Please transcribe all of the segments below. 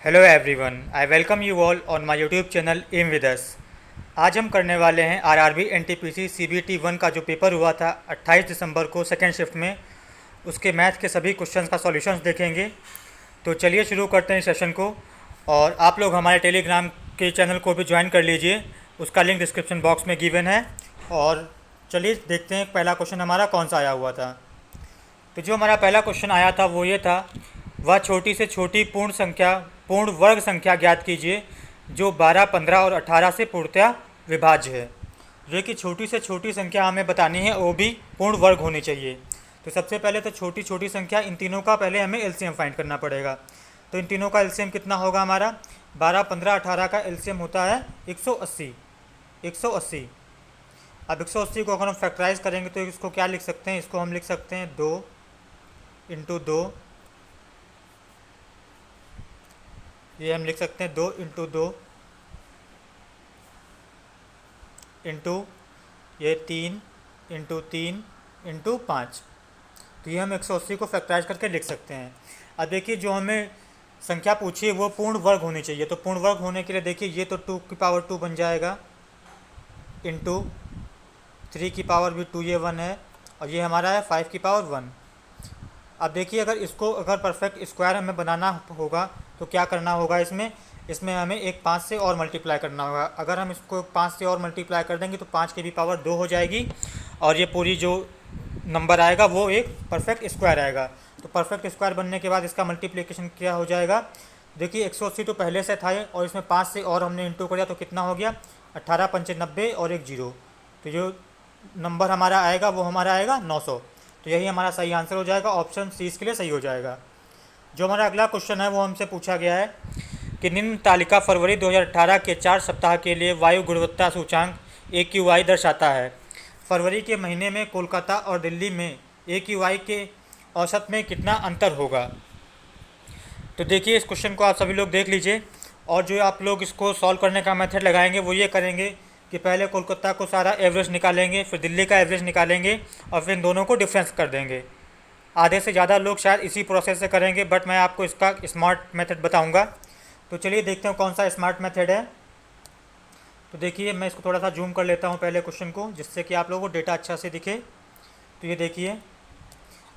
Hello everyone, I welcome you all on my YouTube channel M with us. आज हम करने वाले हैं आरआरबी एनटीपीसी सीबीटी 1 का जो पेपर हुआ था 28 दिसंबर को सेकेंड शिफ्ट में, उसके मैथ के सभी क्वेश्चंस का सॉल्यूशंस देखेंगे। तो चलिए शुरू करते हैं सेशन को। और आप लोग हमारे टेलीग्राम के चैनल को भी ज्वाइन कर लीजिए, उसका लिंक डिस्क्रिप्शन बॉक्स में गिवन है। और चलिए देखते हैं पहला क्वेश्चन हमारा कौन सा आया हुआ था। तो जो हमारा पहला क्वेश्चन आया था वो ये था, वह छोटी से छोटी पूर्ण वर्ग संख्या ज्ञात कीजिए जो 12, 15 और 18 से पूर्णतया विभाज्य है। जो कि छोटी से छोटी संख्या हमें बतानी है, वो भी पूर्ण वर्ग होनी चाहिए। तो सबसे पहले तो छोटी छोटी संख्या इन तीनों का पहले हमें एलसीएम फाइंड करना पड़ेगा। तो इन तीनों का एलसीएम कितना होगा हमारा? 12, 15, 18 का एलसीएम होता है 180। 180। अब 180 को अगर हम फैक्टराइज करेंगे तो इसको क्या लिख सकते हैं? इसको हम लिख सकते हैं 2 इंटू 2। ये हम लिख सकते हैं 2 इंटू 2 इंटू ये 3 इंटू 3 इंटू 5। तो ये हम 180 को फैक्टराइज करके लिख सकते हैं। अब देखिए जो हमें संख्या पूछी है वो पूर्ण वर्ग होनी चाहिए। तो पूर्ण वर्ग होने के लिए देखिए ये तो 2 की पावर 2 बन जाएगा, इंटू 3 की पावर भी 2, ये 1 है, और ये हमारा है 5 की पावर 1। अब देखिए अगर परफेक्ट स्क्वायर हमें बनाना होगा तो क्या करना होगा? इसमें हमें एक 5 से और मल्टीप्लाई करना होगा। अगर हम इसको 5 से और मल्टीप्लाई कर देंगे तो 5 की भी पावर 2 हो जाएगी, और ये पूरी जो नंबर आएगा वो एक परफेक्ट स्क्वायर आएगा। तो परफेक्ट स्क्वायर बनने के बाद इसका मल्टीप्लिकेशन क्या हो जाएगा? देखिए 180 तो पहले से था और इसमें 5 से और हमने इंटू कर दिया तो कितना हो गया? 18 पंचे 90 और एक जीरो। तो जो नंबर हमारा आएगा वो हमारा आएगा 900। तो यही हमारा सही आंसर हो जाएगा, ऑप्शन सी इसके लिए सही हो जाएगा। जो हमारा अगला क्वेश्चन है वो हमसे पूछा गया है कि निम्न तालिका फरवरी 2018 के 4 सप्ताह के लिए वायु गुणवत्ता सूचांक AQI दर्शाता है। फरवरी के महीने में कोलकाता और दिल्ली में AQI के औसत में कितना अंतर होगा? तो देखिए इस क्वेश्चन को आप सभी लोग देख लीजिए, और जो आप लोग इसको सॉल्व करने का मेथड लगाएंगे वो ये करेंगे कि पहले कोलकाता को सारा एवरेज निकालेंगे, फिर दिल्ली का एवरेज निकालेंगे, और फिर इन दोनों को डिफरेंस कर देंगे। आधे से ज़्यादा लोग शायद इसी प्रोसेस से करेंगे, बट मैं आपको इसका स्मार्ट मेथड बताऊंगा। तो चलिए देखते हैं कौन सा स्मार्ट मेथड है। तो देखिए मैं इसको थोड़ा सा जूम कर लेता हूँ पहले क्वेश्चन को, जिससे कि आप लोगों को डेटा अच्छा से दिखे। तो ये देखिए,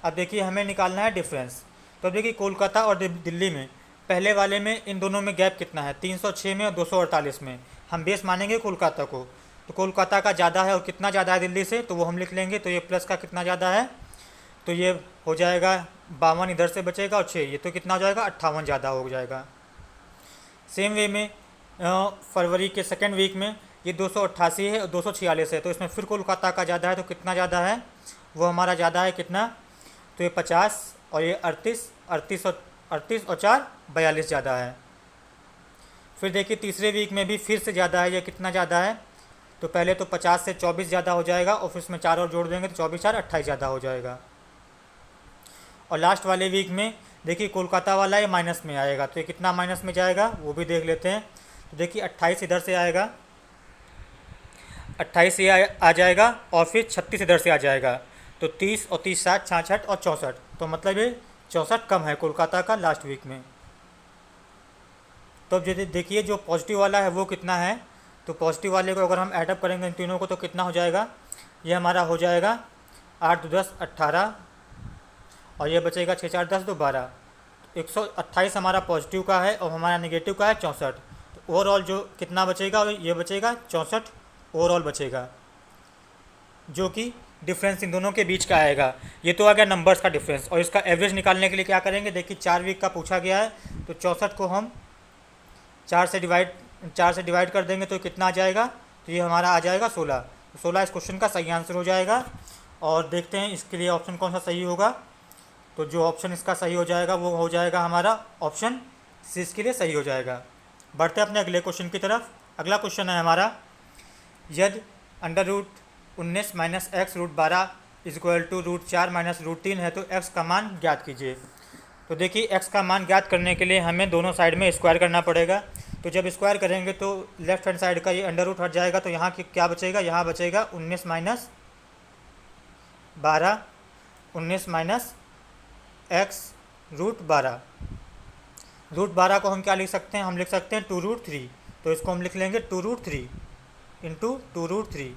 अब देखिए हमें निकालना है डिफरेंस। तो अब देखिए कोलकाता और दिल्ली में, पहले वाले में इन दोनों में गैप कितना है? 306 में और 248 में। हम बेस मानेंगे कोलकाता को, तो कोलकाता का ज़्यादा है और कितना ज़्यादा है दिल्ली से, तो वो हम लिख लेंगे। तो ये प्लस का कितना ज़्यादा है? तो ये हो जाएगा 52 इधर से बचेगा, और 6 ये तो कितना हो जाएगा? 58 ज़्यादा हो जाएगा। सेम वे में फरवरी के सेकेंड वीक में ये 288 है और 246 है, तो इसमें फिर कोलकाता का ज़्यादा है। तो कितना ज़्यादा है? वो हमारा ज़्यादा है कितना? तो ये 50 और ये 38 और 4 42 ज़्यादा है। फिर देखिए तीसरे वीक में भी फिर से ज़्यादा है। ये कितना ज़्यादा है? तो पहले तो 50 से 24 ज़्यादा हो जाएगा, और फिर इसमें 4 और जोड़ देंगे तो 24 4 28 ज़्यादा हो जाएगा। और लास्ट वाले वीक में देखिए कोलकाता वाला ये माइनस में आएगा, तो ये कितना माइनस में जाएगा वो भी देख लेते हैं। तो देखिए 28 इधर से आएगा, 28 ये आ जाएगा, और फिर 36 इधर से आ जाएगा। तो 30 और 30 60 66 और 64, तो मतलब ये 64 कम है कोलकाता का लास्ट वीक में। तो अब जो देखिए जो पॉजिटिव वाला है वो कितना है? तो पॉजिटिव वाले को अगर हम ऐडअप करेंगे इन तीनों को तो कितना हो जाएगा? ये हमारा हो जाएगा 8 2 10 18, और ये बचेगा 6 4 10 2 12। 128 हमारा पॉजिटिव का है और हमारा नेगेटिव का है 64। तो ओवरऑल जो कितना बचेगा? ये बचेगा 64 ओवरऑल बचेगा, जो कि डिफरेंस इन दोनों के बीच का आएगा। ये तो आ गया नंबर्स का डिफरेंस। और इसका एवरेज निकालने के लिए क्या करेंगे? देखिए 4 वीक का पूछा गया है, तो 64 को हम 4 से डिवाइड कर देंगे तो कितना आ जाएगा? तो ये हमारा आ जाएगा 16। तो 16 इस क्वेश्चन का सही आंसर हो जाएगा। और देखते हैं इसके लिए ऑप्शन कौन सा सही होगा। तो जो ऑप्शन इसका सही हो जाएगा वो हो जाएगा हमारा ऑप्शन सी, इसके लिए सही हो जाएगा। बढ़ते हैं अपने अगले क्वेश्चन की तरफ। अगला क्वेश्चन है हमारा, यदि √19 minus X √12 equal to √4 minus √3 है तो एक्स का मान ज्ञात कीजिए। तो देखिए एक्स का मान ज्ञात करने के लिए हमें दोनों साइड में स्क्वायर करना पड़ेगा। तो जब स्क्वायर करेंगे तो लेफ्ट हैंड साइड का ये अंडर रूट हट जाएगा, तो यहाँ की क्या बचेगा? यहाँ बचेगा 19 माइनस 12, 19 माइनस एक्स √12। √12 को हम क्या लिख सकते हैं, हम लिख सकते हैं 2√3। तो इसको हम लिख लेंगे 2√3 इंटू 2√3,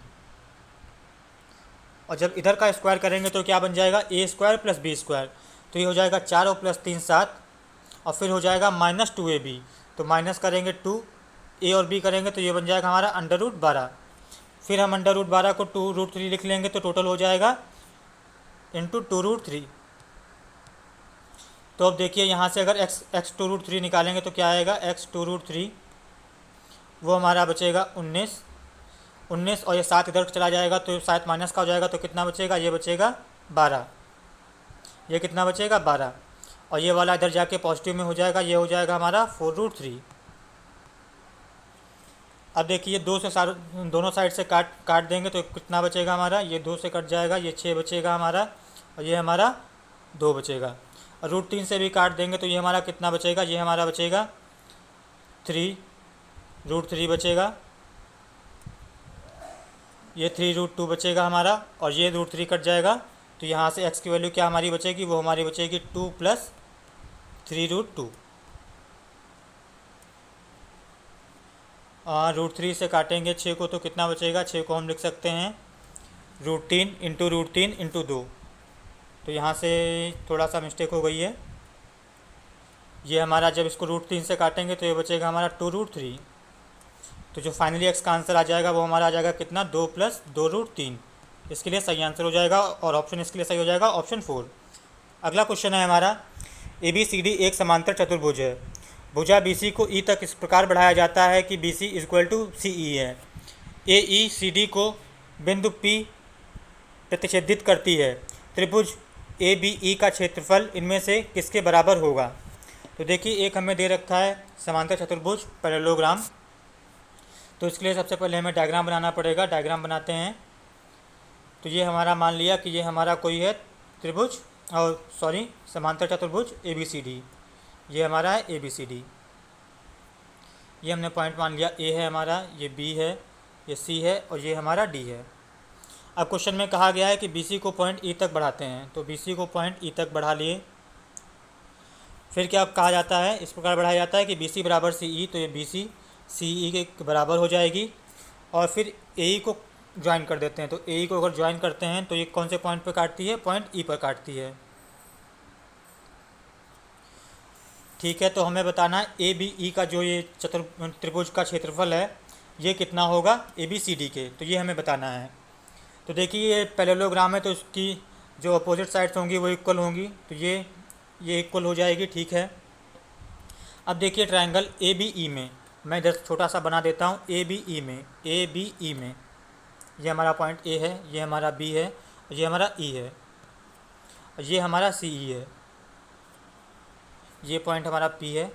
और जब इधर का स्क्वायर करेंगे तो क्या बन जाएगा, a² प्लस b²। तो ये हो जाएगा 4 और प्लस 3 7, और फिर हो जाएगा -2ab। तो माइनस करेंगे 2, a और b करेंगे तो ये बन जाएगा हमारा √12। फिर हम √12 को 2√3 लिख लेंगे तो टोटल हो जाएगा इंटू 2√3। तो अब देखिए यहाँ से अगर x 2√3 निकालेंगे तो क्या आएगा, x 2√3 वो हमारा बचेगा 19, और ये 7 इधर चला जाएगा तो 7 माइनस का हो जाएगा, तो कितना बचेगा, ये बचेगा 12। ये कितना बचेगा, 12, और ये वाला इधर जाके पॉजिटिव में हो जाएगा, ये हो जाएगा हमारा 4√3। अब देखिए दोनों साइड से काट देंगे तो कितना बचेगा हमारा, ये 2 से कट जाएगा, ये 6 बचेगा हमारा, और ये हमारा 2 बचेगा। और √3 से भी काट देंगे तो ये हमारा कितना बचेगा, ये हमारा बचेगा 3√3 बचेगा, ये 3√2 बचेगा हमारा, और ये √3 कट जाएगा। तो यहाँ से x की वैल्यू क्या हमारी बचेगी, वो हमारी बचेगी 2 प्लस 3√2। √3 से काटेंगे 6 को तो कितना बचेगा, 6 को हम लिख सकते हैं √3 इंटू √3 इंटू 2। तो यहाँ से थोड़ा सा मिस्टेक हो गई है, ये हमारा जब इसको √3 से काटेंगे तो ये बचेगा हमारा 2√3। तो जो फाइनली एक्स का आंसर आ जाएगा वो हमारा आ जाएगा कितना, 2 प्लस 2√3। इसके लिए सही आंसर हो जाएगा, और ऑप्शन इसके लिए सही हो जाएगा ऑप्शन 4। अगला क्वेश्चन है हमारा, ABCD एक समांतर चतुर्भुज है। भुजा BC को E तक इस प्रकार बढ़ाया जाता है कि BC = CE है। AECD को बिंदु P प्रतिच्छेदित करती है। त्रिभुज ABE का क्षेत्रफल इनमें से किसके बराबर होगा। तो देखिए एक हमें दे रखा है समांतर चतुर्भुज पैरेललोग्राम। तो इसके लिए सबसे पहले हमें डायग्राम बनाना पड़ेगा। डायग्राम बनाते हैं। तो ये हमारा मान लिया कि ये हमारा कोई है त्रिभुज, और समांतर चतुर्भुज ABCD। ये हमारा है ABCD। ये हमने पॉइंट मान लिया, A है हमारा, ये B है, ये C है, और ये हमारा D है। अब क्वेश्चन में कहा गया है कि BC को पॉइंट E तक बढ़ाते हैं। तो BC को पॉइंट E तक बढ़ा लिए। फिर क्या कहा जाता है, इस प्रकार बढ़ाया जाता है कि BC = CE। तो ये BC CE के बराबर हो जाएगी। और फिर AE को ज्वाइन कर देते हैं। तो AE को अगर ज्वाइन करते हैं तो ये कौन से पॉइंट पर काटती है, पॉइंट E पर काटती है। ठीक है, तो हमें बताना है ABE का जो ये त्रिभुज का क्षेत्रफल है ये कितना होगा ABCD के। तो ये हमें बताना है। तो देखिए ये पैरेललोग्राम है तो इसकी जो अपोजिट साइड्स होंगी वो इक्वल होंगी। तो ये इक्वल हो जाएगी। ठीक है, अब देखिए ट्रायंगल ABE में मैं इधर छोटा सा बना देता हूँ। ABE में ये हमारा पॉइंट A है, ये हमारा B है, ये हमारा E है, ये हमारा CE है, ये पॉइंट हमारा P है,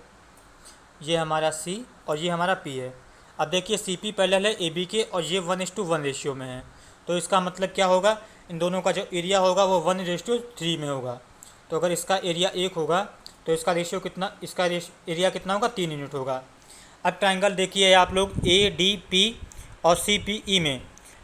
ये हमारा C, और ये हमारा P है। अब देखिए CP पैरेलल है AB के, और ये 1:1 रेशियो में है। तो इसका मतलब क्या होगा, इन दोनों का जो एरिया होगा वो 1:3 में होगा। तो अगर इसका एरिया 1 होगा तो इसका रेशियो कितना, इसका एरिया कितना होगा, 3 यूनिट होगा। अब ट्रायंगल देखिए आप लोग ADP और CPE में,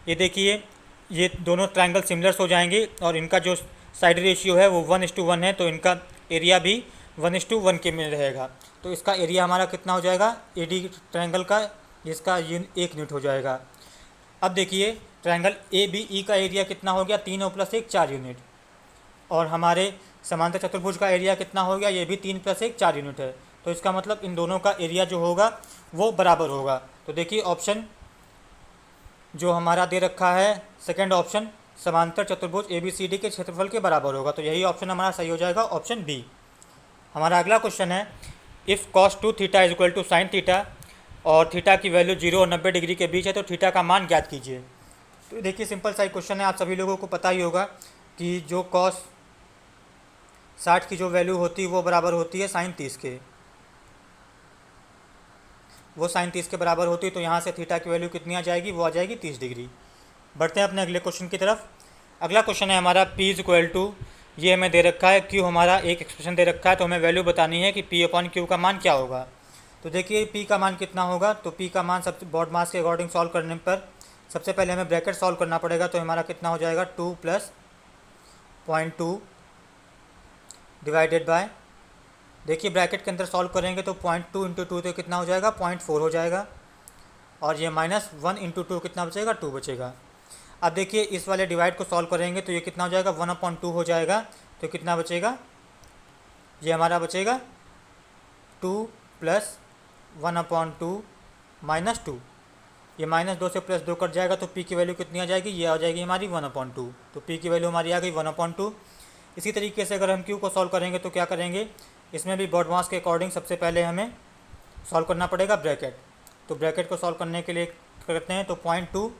ये देखिए ये दोनों ट्रायंगल सिमिलर्स हो जाएंगे, और इनका जो साइड रेशियो है वो 1:1 है। तो इनका एरिया भी 1:1 के में रहेगा। तो इसका एरिया हमारा कितना हो जाएगा AD ट्रायंगल का, इसका 1 यूनिट हो जाएगा। अब देखिए ट्रायंगल ABE का एरिया कितना हो गया, 3 और +1 4 यूनिट। और हमारे समांतर चतुर्भुज का एरिया कितना हो गया, ये भी 3 + 1 4 यूनिट है। तो इसका मतलब इन दोनों का एरिया जो होगा वो बराबर होगा। तो देखिए ऑप्शन जो हमारा दे रखा है सेकंड ऑप्शन, समांतर चतुर्भुज ABCD के क्षेत्रफल के बराबर होगा। तो यही ऑप्शन हमारा सही हो जाएगा, ऑप्शन B। हमारा अगला क्वेश्चन है, if cos 2 theta = sin theta और थीटा की वैल्यू 0 और 90 डिग्री के बीच है तो थीटा का मान ज्ञात कीजिए। तो देखिए सिंपल सा क्वेश्चन है, आप सभी लोगों को पता ही होगा कि जो cos 60 की जो वैल्यू होती है वो बराबर होती है sin 30 के, वो sin 30 के बराबर होती है। तो यहाँ से थीटा की वैल्यू कितनी आ जाएगी, वो आ जाएगी 30 डिग्री। बढ़ते हैं अपने अगले क्वेश्चन की तरफ। अगला क्वेश्चन है हमारा P = ये हमें दे रखा है, Q हमारा एक एक्सप्रेशन दे रखा है। तो हमें वैल्यू बतानी है कि P/Q का मान क्या होगा। तो देखिए P का मान कितना होगा, तो P का मान सबसे बॉड मास के अकॉर्डिंग सॉल्व करने पर सबसे पहले हमें ब्रैकेट सॉल्व करना पड़ेगा। तो हमारा कितना हो जाएगा, 2 + 0.2 डिवाइडेड बाय देखिए ब्रैकेट के अंदर सॉल्व करेंगे तो 0.2 इंटू टू तो कितना हो जाएगा 0.4 हो जाएगा, और ये -1 इंटू टू कितना बचेगा 2 बचेगा। अब देखिए इस वाले डिवाइड को सॉल्व करेंगे तो ये कितना हो जाएगा 1/2 हो जाएगा, तो कितना बचेगा, ये हमारा बचेगा 2 प्लस 1/2 -2, ये -2 से +2 कट जाएगा तो p की वैल्यू कितनी आ जाएगी, ये आ जाएगी हमारी 1/2, तो p की वैल्यू हमारी आ गई 1/2। इसी तरीके से अगर हम q को सॉल्व करेंगे तो क्या करेंगे, इसमें भी बॉडमास के अकॉर्डिंग सबसे पहले हमें सॉल्व करना पड़ेगा ब्रैकेट। तो ब्रैकेट को सॉल्व करने के लिए करते हैं तो 0.2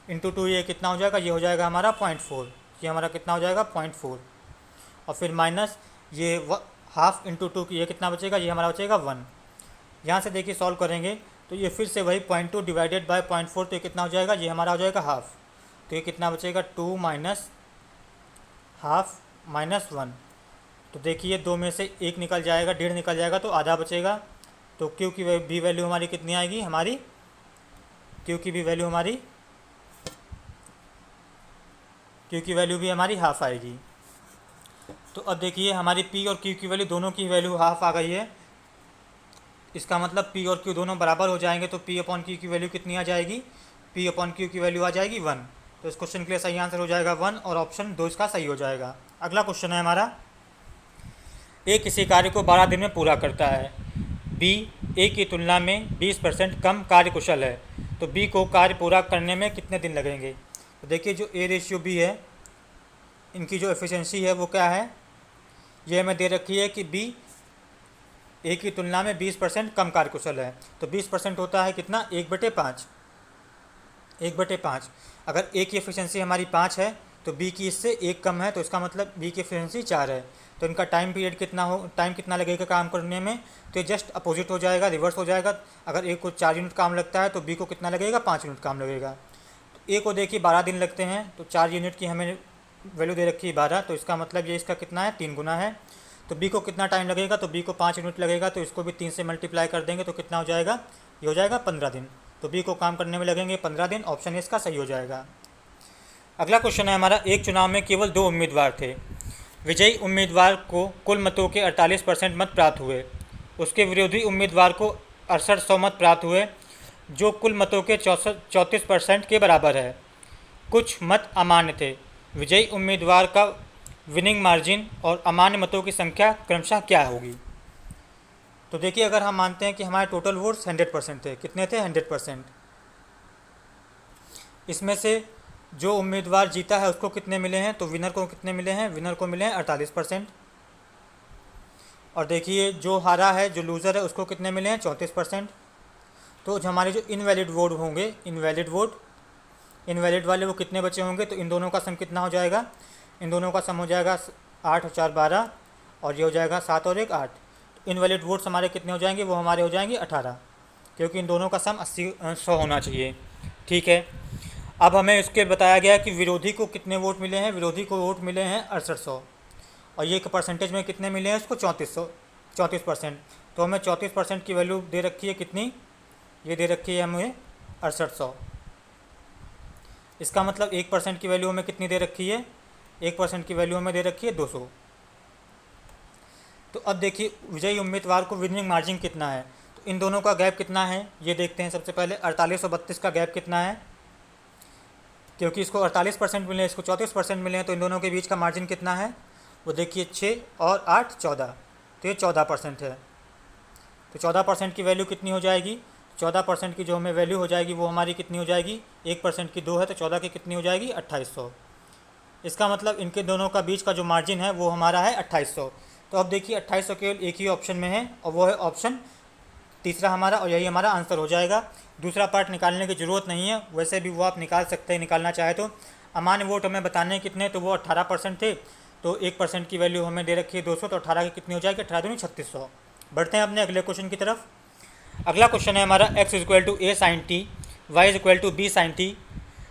इंटू 2 ये कितना हो जाएगा, ये हो जाएगा हमारा 0.4, ये हमारा कितना हो जाएगा 0.4, और फिर माइनस ये हाफ इंटू 2 ये कितना बचेगा, ये हमारा बचेगा 1। यहाँ से देखिए सॉल्व करेंगे तो ये फिर से वही 0.2 डिवाइडेड बाय 0.4, तो ये कितना हो जाएगा, ये हमारा हो जाएगा हाफ, तो ये कितना बचेगा 2 माइनस हाफ माइनस 1। तो देखिए 2 में से 1 निकल जाएगा, 1.5 निकल जाएगा तो आधा बचेगा। तो क्यू की भी वैल्यू हमारी कितनी आएगी, हमारी क्यू की भी वैल्यू भी हमारी हाफ आएगी। तो अब देखिए हमारी पी और क्यू की वैल्यू दोनों की वैल्यू हाफ आ गई है, इसका मतलब पी और क्यू दोनों बराबर हो जाएंगे, तो पी अपॉन क्यू की वैल्यू कितनी आ जाएगी, पी अपॉन क्यू की वैल्यू आ जाएगी 1। तो इस क्वेश्चन के लिए सही आंसर हो जाएगा 1 और ऑप्शन 2 इसका सही हो जाएगा। अगला क्वेश्चन है हमारा, ए किसी कार्य को 12 दिन में पूरा करता है, बी ए की तुलना में 20% कम कार्यकुशल है, तो बी को कार्य पूरा करने में कितने दिन लगेंगे। तो देखिए जो ए रेशियो बी है, इनकी जो एफिशिएंसी है वो क्या है, ये हमें दे रखी है कि बी ए की तुलना में 20% कम कार्यकुशल है। तो 20% होता है कितना, 1/5, 1/5। अगर ए की एफिशिएंसी हमारी 5 है तो बी की इससे 1 कम है, तो इसका मतलब बी की एफिशिएंसी 4 है। तो इनका टाइम पीरियड कितना हो, टाइम कितना लगेगा काम करने में, तो जस्ट अपोजिट हो जाएगा, रिवर्स हो जाएगा। अगर ए को 4 यूनिट काम लगता है तो बी को कितना लगेगा, 5 यूनिट काम लगेगा। तो ए को देखिए 12 दिन लगते हैं, तो 4 यूनिट की हमें वैल्यू दे रखी है 12, तो इसका मतलब ये इसका कितना है, 3 गुना है। तो बी को कितना टाइम लगेगा, तो बी को 5 यूनिट लगेगा, तो इसको भी 3 से मल्टीप्लाई कर देंगे तो कितना हो जाएगा, ये हो जाएगा 15 दिन। तो बी को काम करने में लगेंगे 15 दिन, ऑप्शन इसका सही हो जाएगा। अगला क्वेश्चन है हमारा, एक चुनाव में केवल 2 उम्मीदवार थे, विजयी उम्मीदवार को कुल मतों के 48% मत प्राप्त हुए, उसके विरोधी उम्मीदवार को 6800 मत प्राप्त हुए, जो कुल मतों के 34% के बराबर है। कुछ मत अमान्य थे, विजयी उम्मीदवार का विनिंग मार्जिन और अमान्य मतों की संख्या क्रमशः क्या होगी। तो देखिए अगर हम मानते हैं कि हमारे टोटल वोट्स 100% थे, कितने थे 100%, इसमें से जो उम्मीदवार जीता है उसको कितने मिले हैं, तो विनर को कितने मिले हैं, विनर को मिले हैं 48%। और देखिए जो हारा है, जो लूज़र है, उसको कितने मिले हैं 34%। तो हमारे जो इनवैलिड वोट होंगे, इनवैलिड वाले वो कितने बचे होंगे, तो इन दोनों का सम कितना हो जाएगा, इन दोनों का सम हो जाएगा 8 और 4 12, और ये हो जाएगा 7 और 1 8। इनवैलिड वोट्स हमारे कितने हो जाएंगे, वो हमारे हो जाएंगे 18, क्योंकि इन दोनों का सम 100 होना चाहिए। ठीक है, अब हमें इसके बताया गया कि विरोधी को कितने वोट मिले हैं, विरोधी को वोट मिले हैं 6800, और ये परसेंटेज में कितने मिले हैं इसको 34%। तो हमें 34% की वैल्यू दे रखी है कितनी, ये दे रखी है हमें 6800। इसका मतलब 1% की वैल्यू हमें कितनी दे रखी है, 1% की वैल्यू हमें दे रखी है 200। तो अब देखिए विजयी उम्मीदवार को विनिंग मार्जिन कितना है, तो इन दोनों का गैप कितना है ये देखते हैं। सबसे पहले 48 और 32 का गैप कितना है, क्योंकि इसको 48% मिले, इसको 34% मिले हैं, तो इन दोनों के बीच का मार्जिन कितना है, वो देखिए 6 और 8 14, तो ये 14% है। तो 14% की वैल्यू कितनी हो जाएगी, 14% की जो हमें वैल्यू हो जाएगी वो हमारी कितनी हो जाएगी, 1% की 2 है, तो 14 की कितनी हो जाएगी 2800। इसका मतलब इनके दोनों का बीच का जो मार्जिन है वो हमारा है 2800। तो अब देखिए 2800 केवल एक ही ऑप्शन में है, और वो है ऑप्शन तीसरा हमारा, और यही हमारा आंसर हो जाएगा। दूसरा पार्ट निकालने की ज़रूरत नहीं है, वैसे भी वो आप निकाल सकते हैं, निकालना चाहे तो। अमान्य वोट हमें बताने कितने, तो वो 18% थे, तो 1% की वैल्यू हमें दे रखी है 200, तो 18 की कितनी हो जाएगी, 18 दूनी 3600। बढ़ते हैं अपने अगले क्वेश्चन की तरफ। अगला क्वेश्चन है हमारा, x = a sin t, y = b sin t,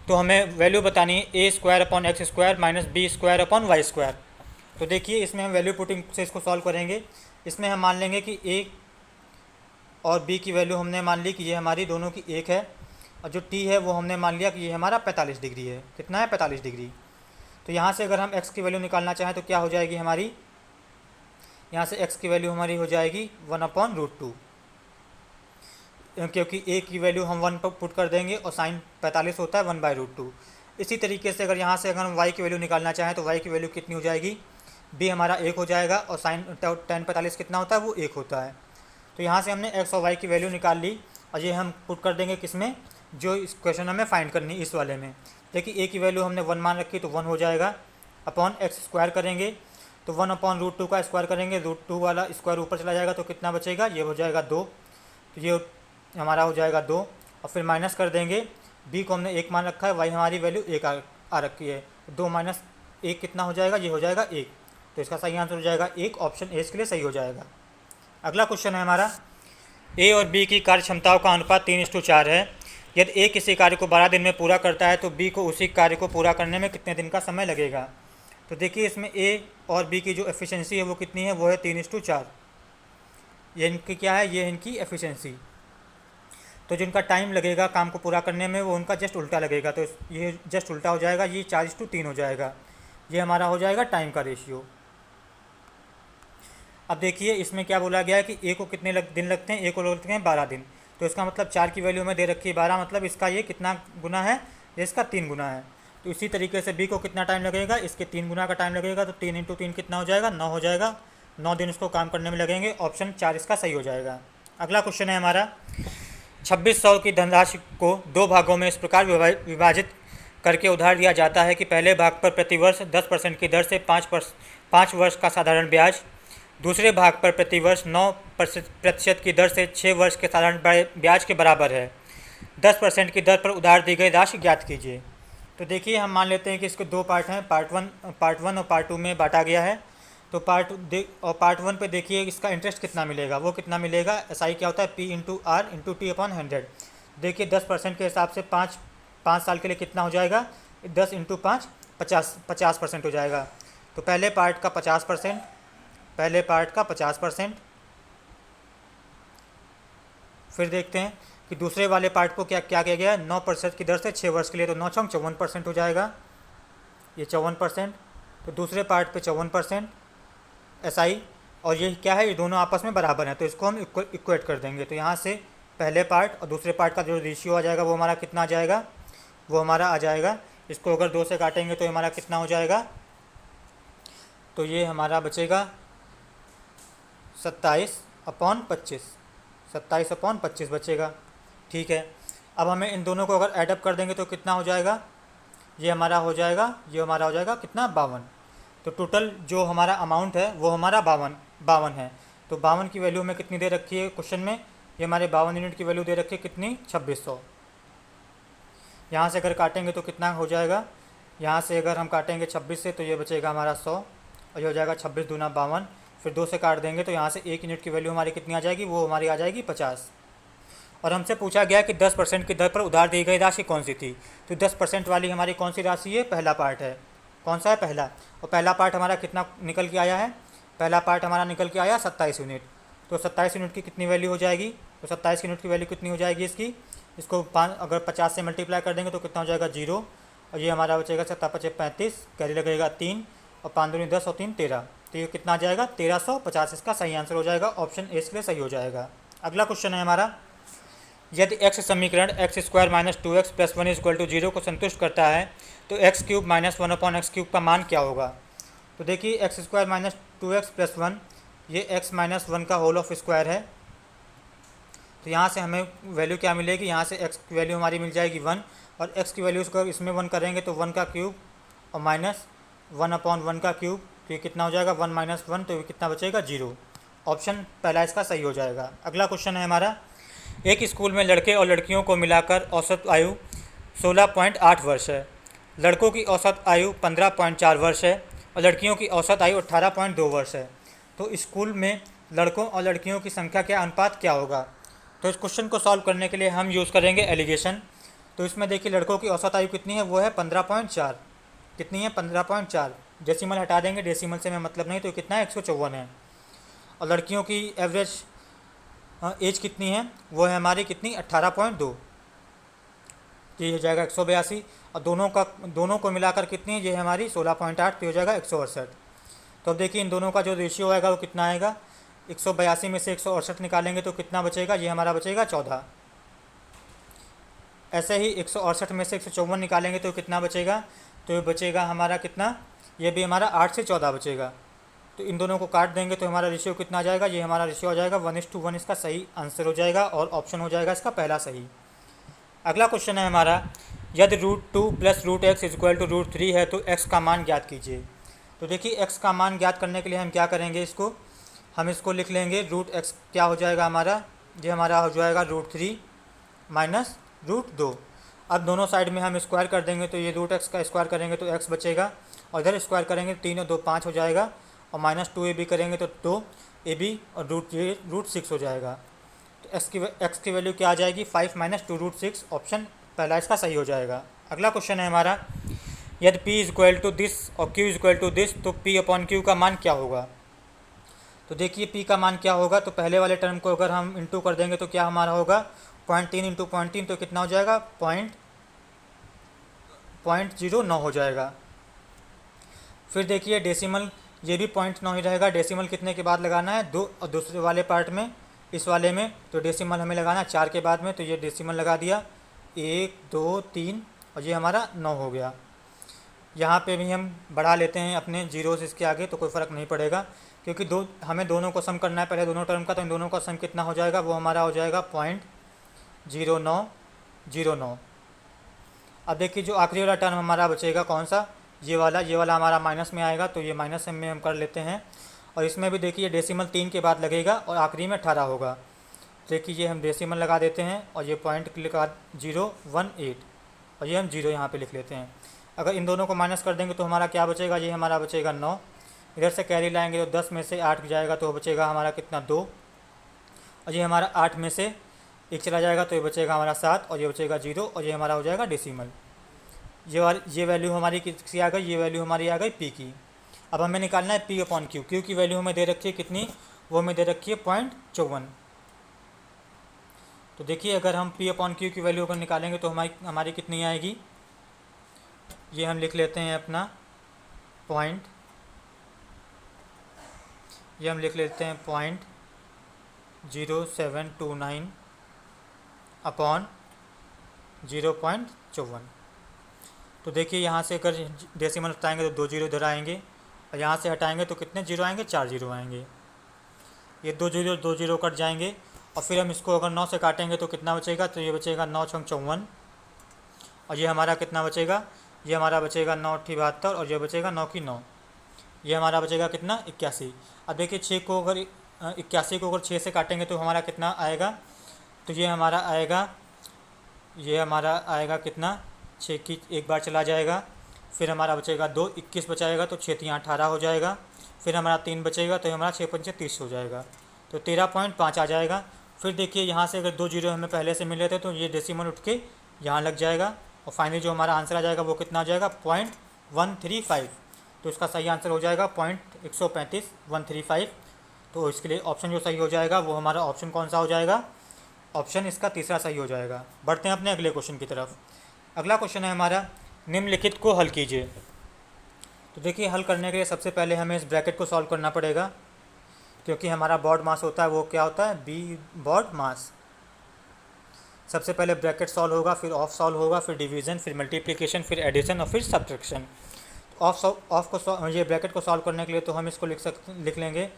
तो हमें वैल्यू बतानी है a² / x² - b² / y²। तो देखिए इसमें हम वैल्यू पुटिंग से इसको सॉल्व करेंगे। इसमें हम मान लेंगे कि a और b की वैल्यू हमने मान ली कि ये हमारी दोनों की 1 है, और जो t है वो हमने मान लिया कि ये हमारा 45 डिग्री है। कितना है, 45 डिग्री। तो यहाँ से अगर हम x की वैल्यू निकालना चाहें तो क्या हो जाएगी हमारी, यहाँ से x की वैल्यू हमारी हो जाएगी 1/√2, क्योंकि a की वैल्यू हम 1 पर पुट कर देंगे और साइन 45 होता है 1/√2। इसी तरीके से अगर यहाँ से अगर हम y की वैल्यू निकालना चाहें तो y की वैल्यू कितनी हो जाएगी, b हमारा 1 हो जाएगा और साइन tan 45 कितना होता है, वो 1 होता है। तो यहाँ से हमने x और y की वैल्यू निकाल ली और ये हम पुट कर देंगे किसमें, जो इस क्वेश्चन हमें फाइंड करनी इस वाले में। देखिए a की वैल्यू हमने 1 मान रखी तो 1 हो जाएगा, अपॉन x स्क्वायर करेंगे तो 1/√2 का स्क्वायर करेंगे, √2 वाला स्क्वायर ऊपर चला जाएगा तो कितना बचेगा, ये हो जाएगा 2, तो ये हमारा हो जाएगा 2। और फिर माइनस कर देंगे, b को हमने 1 मान रखा है, y हमारी वैल्यू 1 आ रखी है, 2 माइनस 1 कितना हो जाएगा, ये हो जाएगा 1। तो इसका सही आंसर हो जाएगा 1, ऑप्शन ए इसके लिए सही हो जाएगा। अगला क्वेश्चन है हमारा, ए और बी की कार्य क्षमताओं का अनुपात 3:4 है। यदि ए किसी कार्य को 12 दिन में पूरा करता है तो बी को उसी कार्य को पूरा करने में कितने दिन का समय लगेगा। तो देखिए इसमें ए और बी की जो एफिशिएंसी है वो कितनी है, वो है 3:4। ये इनकी क्या है, ये इनकी एफिशिएंसी। तो जिनका टाइम लगेगा काम को पूरा करने में वो उनका जस्ट उल्टा लगेगा, तो ये जस्ट उल्टा हो जाएगा, ये 4:3 हो जाएगा। ये हमारा हो जाएगा टाइम का रेशियो। अब देखिए इसमें क्या बोला गया है कि ए को कितने दिन लगते हैं, ए को लगते हैं 12 दिन। तो इसका मतलब 4 की वैल्यू में दे रखी है 12, मतलब इसका ये कितना गुना है, ये इसका 3 गुना है। तो इसी तरीके से बी को कितना टाइम लगेगा, इसके 3 गुना का टाइम लगेगा, तो 3 × 3 कितना हो जाएगा, 9 हो जाएगा। 9 दिन उसको काम करने में लगेंगे, ऑप्शन 4 इसका सही हो जाएगा। अगला क्वेश्चन है हमारा, 2600 की धनराशि को 2 भागों में इस प्रकार विभाजित करके उधार दिया जाता है कि पहले भाग पर प्रतिवर्ष 10% की दर से 5 वर्ष का साधारण ब्याज, दूसरे भाग पर प्रतिवर्ष 9% की दर से 6 वर्ष के साधारण ब्याज के बराबर है। 10% की दर पर उधार दी गई राशि ज्ञात कीजिए। तो देखिए हम मान लेते हैं कि इसके 2 पार्ट हैं, पार्ट वन और पार्ट 2 में बांटा गया है। तो पार्ट 1 पे देखिए इसका इंटरेस्ट कितना मिलेगा, वो कितना मिलेगा, एसआई क्या होता है, P/R/T/100। देखिए 10% के हिसाब से 5 साल के लिए कितना हो जाएगा, 10 × 5 50% हो जाएगा। तो पहले पार्ट का 50%, फिर देखते हैं कि दूसरे वाले पार्ट को क्या किया गया है, 9% की दर से 6 वर्ष के लिए, तो 9 × 6 54% हो जाएगा, ये 54%। तो दूसरे पार्ट पे 54% एसआई, और ये क्या है, ये दोनों आपस में बराबर हैं, तो इसको हम इक्वेट कर देंगे। तो यहाँ से पहले पार्ट और दूसरे पार्ट का जो रेशियो आ जाएगा वो हमारा कितना आ जाएगा, वो हमारा आ जाएगा, इसको अगर 2 से काटेंगे तो हमारा कितना हो जाएगा, तो ये हमारा बचेगा 27/25 बचेगा। ठीक है, अब हमें इन दोनों को अगर एडअप कर देंगे तो कितना हो जाएगा, ये हमारा हो जाएगा कितना, 52। तो टोटल जो हमारा अमाउंट है वो हमारा 52 है। तो 52 की वैल्यू में कितनी दे रखी है क्वेश्चन में, ये हमारे 52 यूनिट की वैल्यू दे रखी है कितनी, 2600। यहाँ से अगर काटेंगे तो कितना हो जाएगा, यहाँ से अगर हम काटेंगे 26 से तो ये बचेगा हमारा 100, और ये हो जाएगा 26 दूना 52, फिर 2 से काट देंगे तो यहाँ से 1 यूनिट की वैल्यू हमारी कितनी आ जाएगी, वो हमारी आ जाएगी 50। और हमसे पूछा गया कि 10% की दर पर उधार दी गई राशि कौन सी थी। तो 10% वाली हमारी कौन सी राशि है, पहला पार्ट है, कौन सा है, पहला। और पहला पार्ट हमारा कितना निकल के आया है, पहला पार्ट हमारा निकल के आया 27 यूनिट। तो 27 यूनिट की कितनी वैल्यू हो जाएगी, तो 27 यूनिट की वैल्यू कितनी हो जाएगी इसकी, इसको अगर 50 से मल्टीप्लाई कर देंगे तो कितना हो जाएगा, 0। और ये हमारा बचेगा 7×5 = 35, कैरी लगेगा 3, और 5 दूनी 10 और 3 13, तो ये कितना आ जाएगा, 1350 इसका सही आंसर हो जाएगा, ऑप्शन ए इसके लिए सही हो जाएगा। अगला क्वेश्चन है हमारा, यदि x समीकरण x² - 2x + 1 = 0 को संतुष्ट करता है तो x³ - 1/x³ का मान क्या होगा। तो देखिए x² - 2x + 1, ये x - 1 का होल ऑफ स्क्वायर है। तो यहाँ से हमें वैल्यू क्या मिलेगी, यहाँ से x की वैल्यू हमारी मिल जाएगी 1, और x की वैल्यू को इसमें 1 करेंगे तो 1 का क्यूब और माइनस 1/1 का क्यूब, तो ये कितना हो जाएगा, 1 - 1, तो ये कितना बचेगा, 0। ऑप्शन पहला इसका सही हो जाएगा। अगला क्वेश्चन है हमारा, एक स्कूल में लड़के और लड़कियों को मिलाकर औसत आयु 16.8 वर्ष है। लड़कों की औसत आयु 15.4 वर्ष है और लड़कियों की औसत आयु 18.2 वर्ष है। तो स्कूल में लड़कों और लड़कियों की संख्या क्या अनुपात क्या होगा। तो इस क्वेश्चन को सॉल्व करने के लिए हम यूज़ करेंगे एलिगेशन। तो इसमें देखिए लड़कों की औसत आयु कितनी है, वो है 15.4, कितनी है, 15.4। डेसिमल हटा देंगे, डेसिमल से हमें मतलब नहीं, तो कितना है, 154 है। और लड़कियों की एवरेज एज कितनी है, वो है हमारी कितनी, 18.2, ये हो जाएगा 182। और दोनों को मिलाकर कितनी है, ये हमारी 16.8, तो हो जाएगा 168। तो अब देखिए इन दोनों का जो रेशियो आएगा वो कितना आएगा, 182 में से 168 निकालेंगे तो कितना बचेगा, ये हमारा बचेगा 14। ऐसे ही 168 में से 154 निकालेंगे तो कितना बचेगा, तो ये बचेगा हमारा कितना, ये भी हमारा 8 से 14 बचेगा। तो इन दोनों को काट देंगे तो हमारा रेशियो कितना आ जाएगा, ये हमारा रेशियो आ जाएगा 1:1। इसका सही आंसर हो जाएगा और ऑप्शन हो जाएगा इसका पहला सही। अगला क्वेश्चन है हमारा, यदि √2 + √x = √3 है तो x का मान ज्ञात कीजिए। तो देखिए x का मान ज्ञात करने के लिए हम क्या करेंगे, हम इसको लिख लेंगे √x क्या हो जाएगा हमारा, ये हमारा हो जाएगा √3 - √2। अब दोनों साइड में हम स्क्वायर कर देंगे तो ये √x का स्क्वायर करेंगे तो x बचेगा, और इधर स्क्वायर करेंगे 3 और 2 5 हो जाएगा, और -2ab करेंगे तो 2ab और √6 हो जाएगा। तो x की वैल्यू क्या आ जाएगी, 5 - 2 √6। ऑप्शन पहला इसका सही हो जाएगा। अगला क्वेश्चन है हमारा, यदि p = दिस और q = दिस तो p/q का मान क्या होगा। तो देखिए p का मान क्या होगा, तो पहले वाले टर्म को अगर हम इंटू कर देंगे तो क्या हमारा होगा, 0.3 × 0.3 तो कितना हो जाएगा, 0.09 हो जाएगा। फिर देखिए डेसिमल, ये भी 0.9 ही रहेगा। डेसिमल कितने के बाद लगाना है, 2, और दूसरे वाले पार्ट में इस वाले में तो डेसिमल हमें लगाना है 4 के बाद में, तो ये डेसिमल लगा दिया 1 2 3 और ये हमारा 9 हो गया। यहाँ पे भी हम बढ़ा लेते हैं अपने जीरो से इसके आगे तो कोई फ़र्क नहीं पड़ेगा, क्योंकि हमें दोनों को सम करना है पहले दोनों टर्म का, तो इन दोनों का सम कितना हो जाएगा, वो हमारा हो जाएगा 0.0909। अब देखिए जो आखिरी वाला टर्म हमारा बचेगा कौन सा, ये वाला हमारा माइनस में आएगा, तो ये माइनस में हम कर लेते हैं। और इसमें भी देखिए डेसिमल 3 के बाद लगेगा और आखिरी में 18 होगा। देखिए ये हम डेसिमल लगा देते हैं और ये पॉइंट लगा 018 और ये हम 0 यहाँ पे लिख लेते हैं। अगर इन दोनों को माइनस कर देंगे तो हमारा क्या बचेगा, ये हमारा बचेगा 9। इधर से कैरी लाएंगे तो 10 में से 8 जाएगा तो बचेगा हमारा कितना, 2। और ये हमारा 8 में से 1 चला जाएगा तो ये बचेगा हमारा 7 और ये बचेगा 0 और ये हमारा हो जाएगा डेसिमल। ये वैल्यू हमारी किसकी आ गई, ये वैल्यू हमारी आ गई p की। अब हमें निकालना है p/q। q की वैल्यू हमें दे रखी है कितनी, वो हमें दे रखी है 0.54। तो देखिए अगर हम p/q की वैल्यू अगर निकालेंगे तो हमारी कितनी आएगी, ये हम लिख लेते हैं अपना ये हम लिख लेते हैं 0.0729 अपॉन 0.54। तो देखिए यहाँ से अगर डेसिमल हटाएंगे तो 2 जीरो इधर आएंगे और यहाँ से हटाएंगे तो कितने जीरो आएंगे, 4 जीरो आएंगे। ये 2 जीरो कट जाएंगे और फिर हम इसको अगर 9 से काटेंगे तो कितना बचेगा, तो ये बचेगा 9 × 54 और ये हमारा कितना बचेगा, ये हमारा बचेगा 9 × 72 और ये बचेगा 9 की 9, ये हमारा बचेगा कितना, 81। अब देखिए 6 को अगर 81 को अगर 6 से काटेंगे तो हमारा कितना आएगा, तो ये हमारा आएगा कितना, 6 की एक बार चला जाएगा, फिर हमारा बचेगा 2, 21 बचाएगा तो 6 × 3 = 18 हो जाएगा, फिर हमारा 3 बचेगा तो हमारा 6 × 5 = 30 हो जाएगा, तो 13.5 आ जाएगा। फिर देखिए यहाँ से अगर 2 जीरो हमें पहले से मिले थे तो ये डेसिमल उठ के यहाँ लग जाएगा और फाइनली जो हमारा आंसर आ जाएगा वो कितना आ जाएगा, 0.135। तो इसका सही आंसर हो जाएगा 0.135। तो इसके लिए ऑप्शन जो सही हो जाएगा वो हमारा ऑप्शन कौन सा हो जाएगा, ऑप्शन इसका तीसरा सही हो जाएगा। बढ़ते हैं अपने अगले क्वेश्चन की तरफ। अगला क्वेश्चन है हमारा, निम्नलिखित को हल कीजिए। तो देखिए हल करने के लिए सबसे पहले हमें इस ब्रैकेट को सॉल्व करना पड़ेगा, क्योंकि हमारा बॉड मास होता है वो क्या होता है, बी बॉड मास। सबसे पहले ब्रैकेट सॉल्व होगा, फिर ऑफ सॉल्व होगा, फिर डिवीज़न, फिर मल्टीप्लिकेशन, फिर एडिशन और फिर सब्ट्रैक्शन। ये ब्रैकेट को सॉल्व करने के लिए तो हम इसको लिख लेंगे,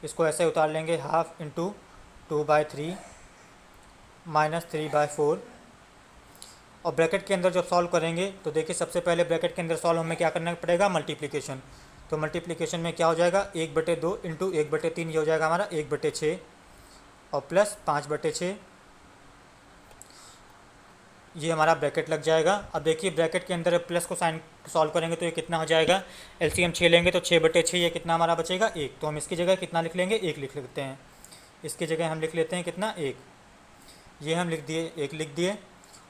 इसको ऐसे उतार लेंगे, 1/2 × 2/3 - 3/4। और ब्रैकेट के अंदर जब सॉल्व करेंगे तो देखिए सबसे पहले ब्रैकेट के अंदर सॉल्व हमें क्या करना पड़ेगा, मल्टीप्लिकेशन। तो मल्टीप्लिकेशन में क्या हो जाएगा, 1/2 × 1/3 ये हो जाएगा हमारा 1/6 और प्लस 5/6, ये हमारा ब्रैकेट लग जाएगा। अब देखिए ब्रैकेट के अंदर प्लस को साइन सॉल्व करेंगे तो ये कितना हो जाएगा, एलसीएम 6 लेंगे तो 6/6, ये कितना हमारा बचेगा, 1। तो हम इसकी जगह कितना लिख लेंगे, 1 लिख लेते हैं। इसकी जगह हम लिख लेते हैं कितना, 1। ये हम लिख दिए, 1 लिख दिए